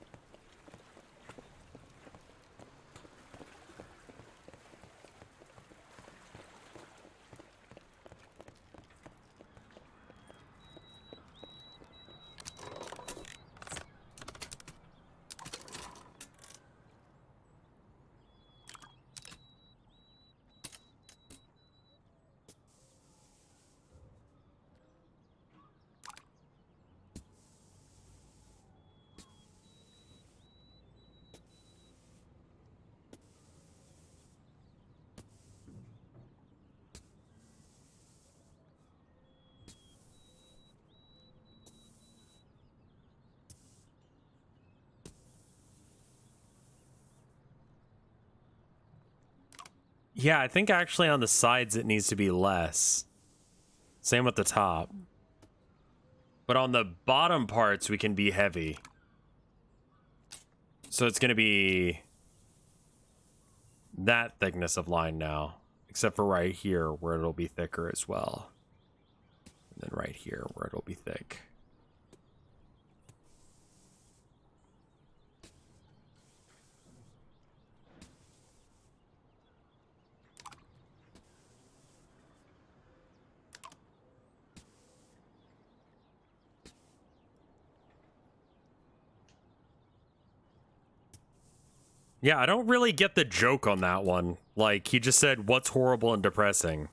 Yeah, I think actually on the sides it needs to be less. Same with the top. But on the bottom parts we can be heavy. So it's going to be that thickness of line now. Except for right here where it'll be thicker as well. And then right here where it'll be thick. Yeah, I don't really get the joke on that one. Like, he just said, what's horrible and depressing?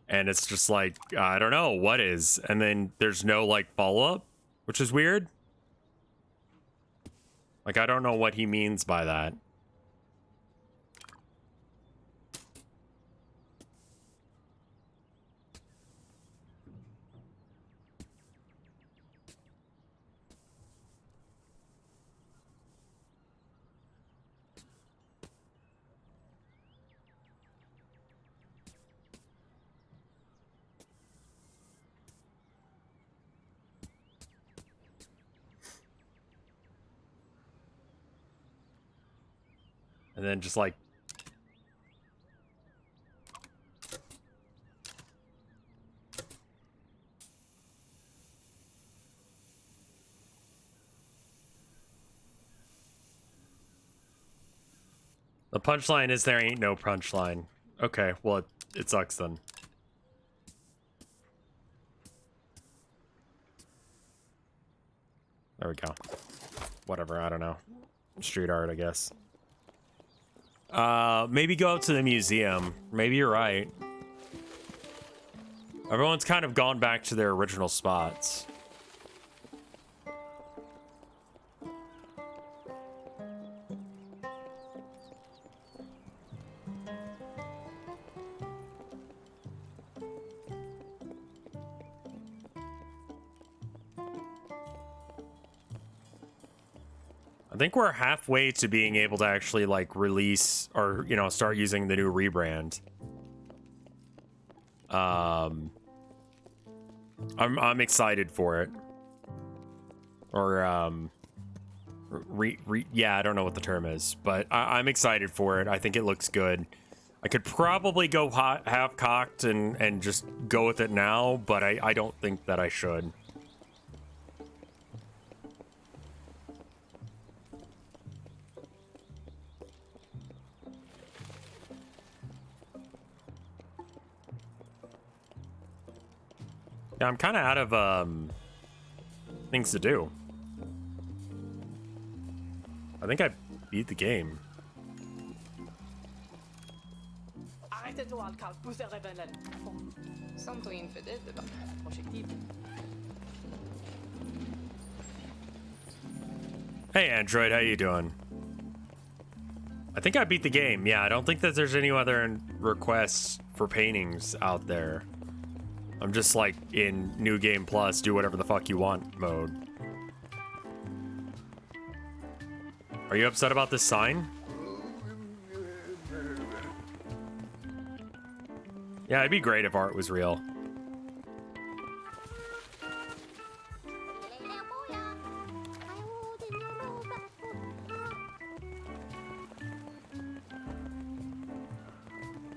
And it's just like, I don't know, what is? And then there's no, like, follow-up, which is weird. Like, I don't know what he means by that. And then just like... The punchline is there ain't no punchline. Okay, well, it sucks then. There we go. Whatever, I don't know. Street art, I guess. Maybe go out to the museum. Maybe you're right. Everyone's kind of gone back to their original spots. I think we're halfway to being able to actually like release or, you know, start using the new rebrand. I'm excited for it. Or yeah, I don't know what the term is, but I'm excited for it. I think it looks good. I could probably go half cocked and just go with it now, but I don't think that I should. Yeah, I'm kind of out of things to do. I think I beat the game. Arrête-toi, Alcal, pousse le rebelle. Santo infidèle de projectile. Hey, Android, how you doing? I think I beat the game. Yeah, I don't think that there's any other requests for paintings out there. I'm just like in New Game Plus, do whatever the fuck you want mode. Are you upset about this sign? Yeah, it'd be great if art was real.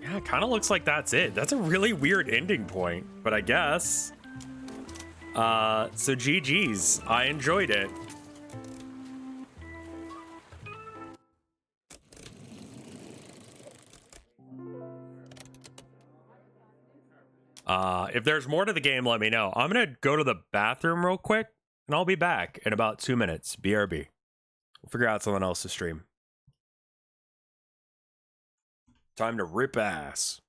Yeah, it kind of looks like that's it. That's a really weird ending point, but I guess. So GG's. I enjoyed it. If there's more to the game, let me know. I'm gonna go to the bathroom real quick, and I'll be back in about 2 minutes. BRB. We'll figure out something else to stream. Time to rip ass.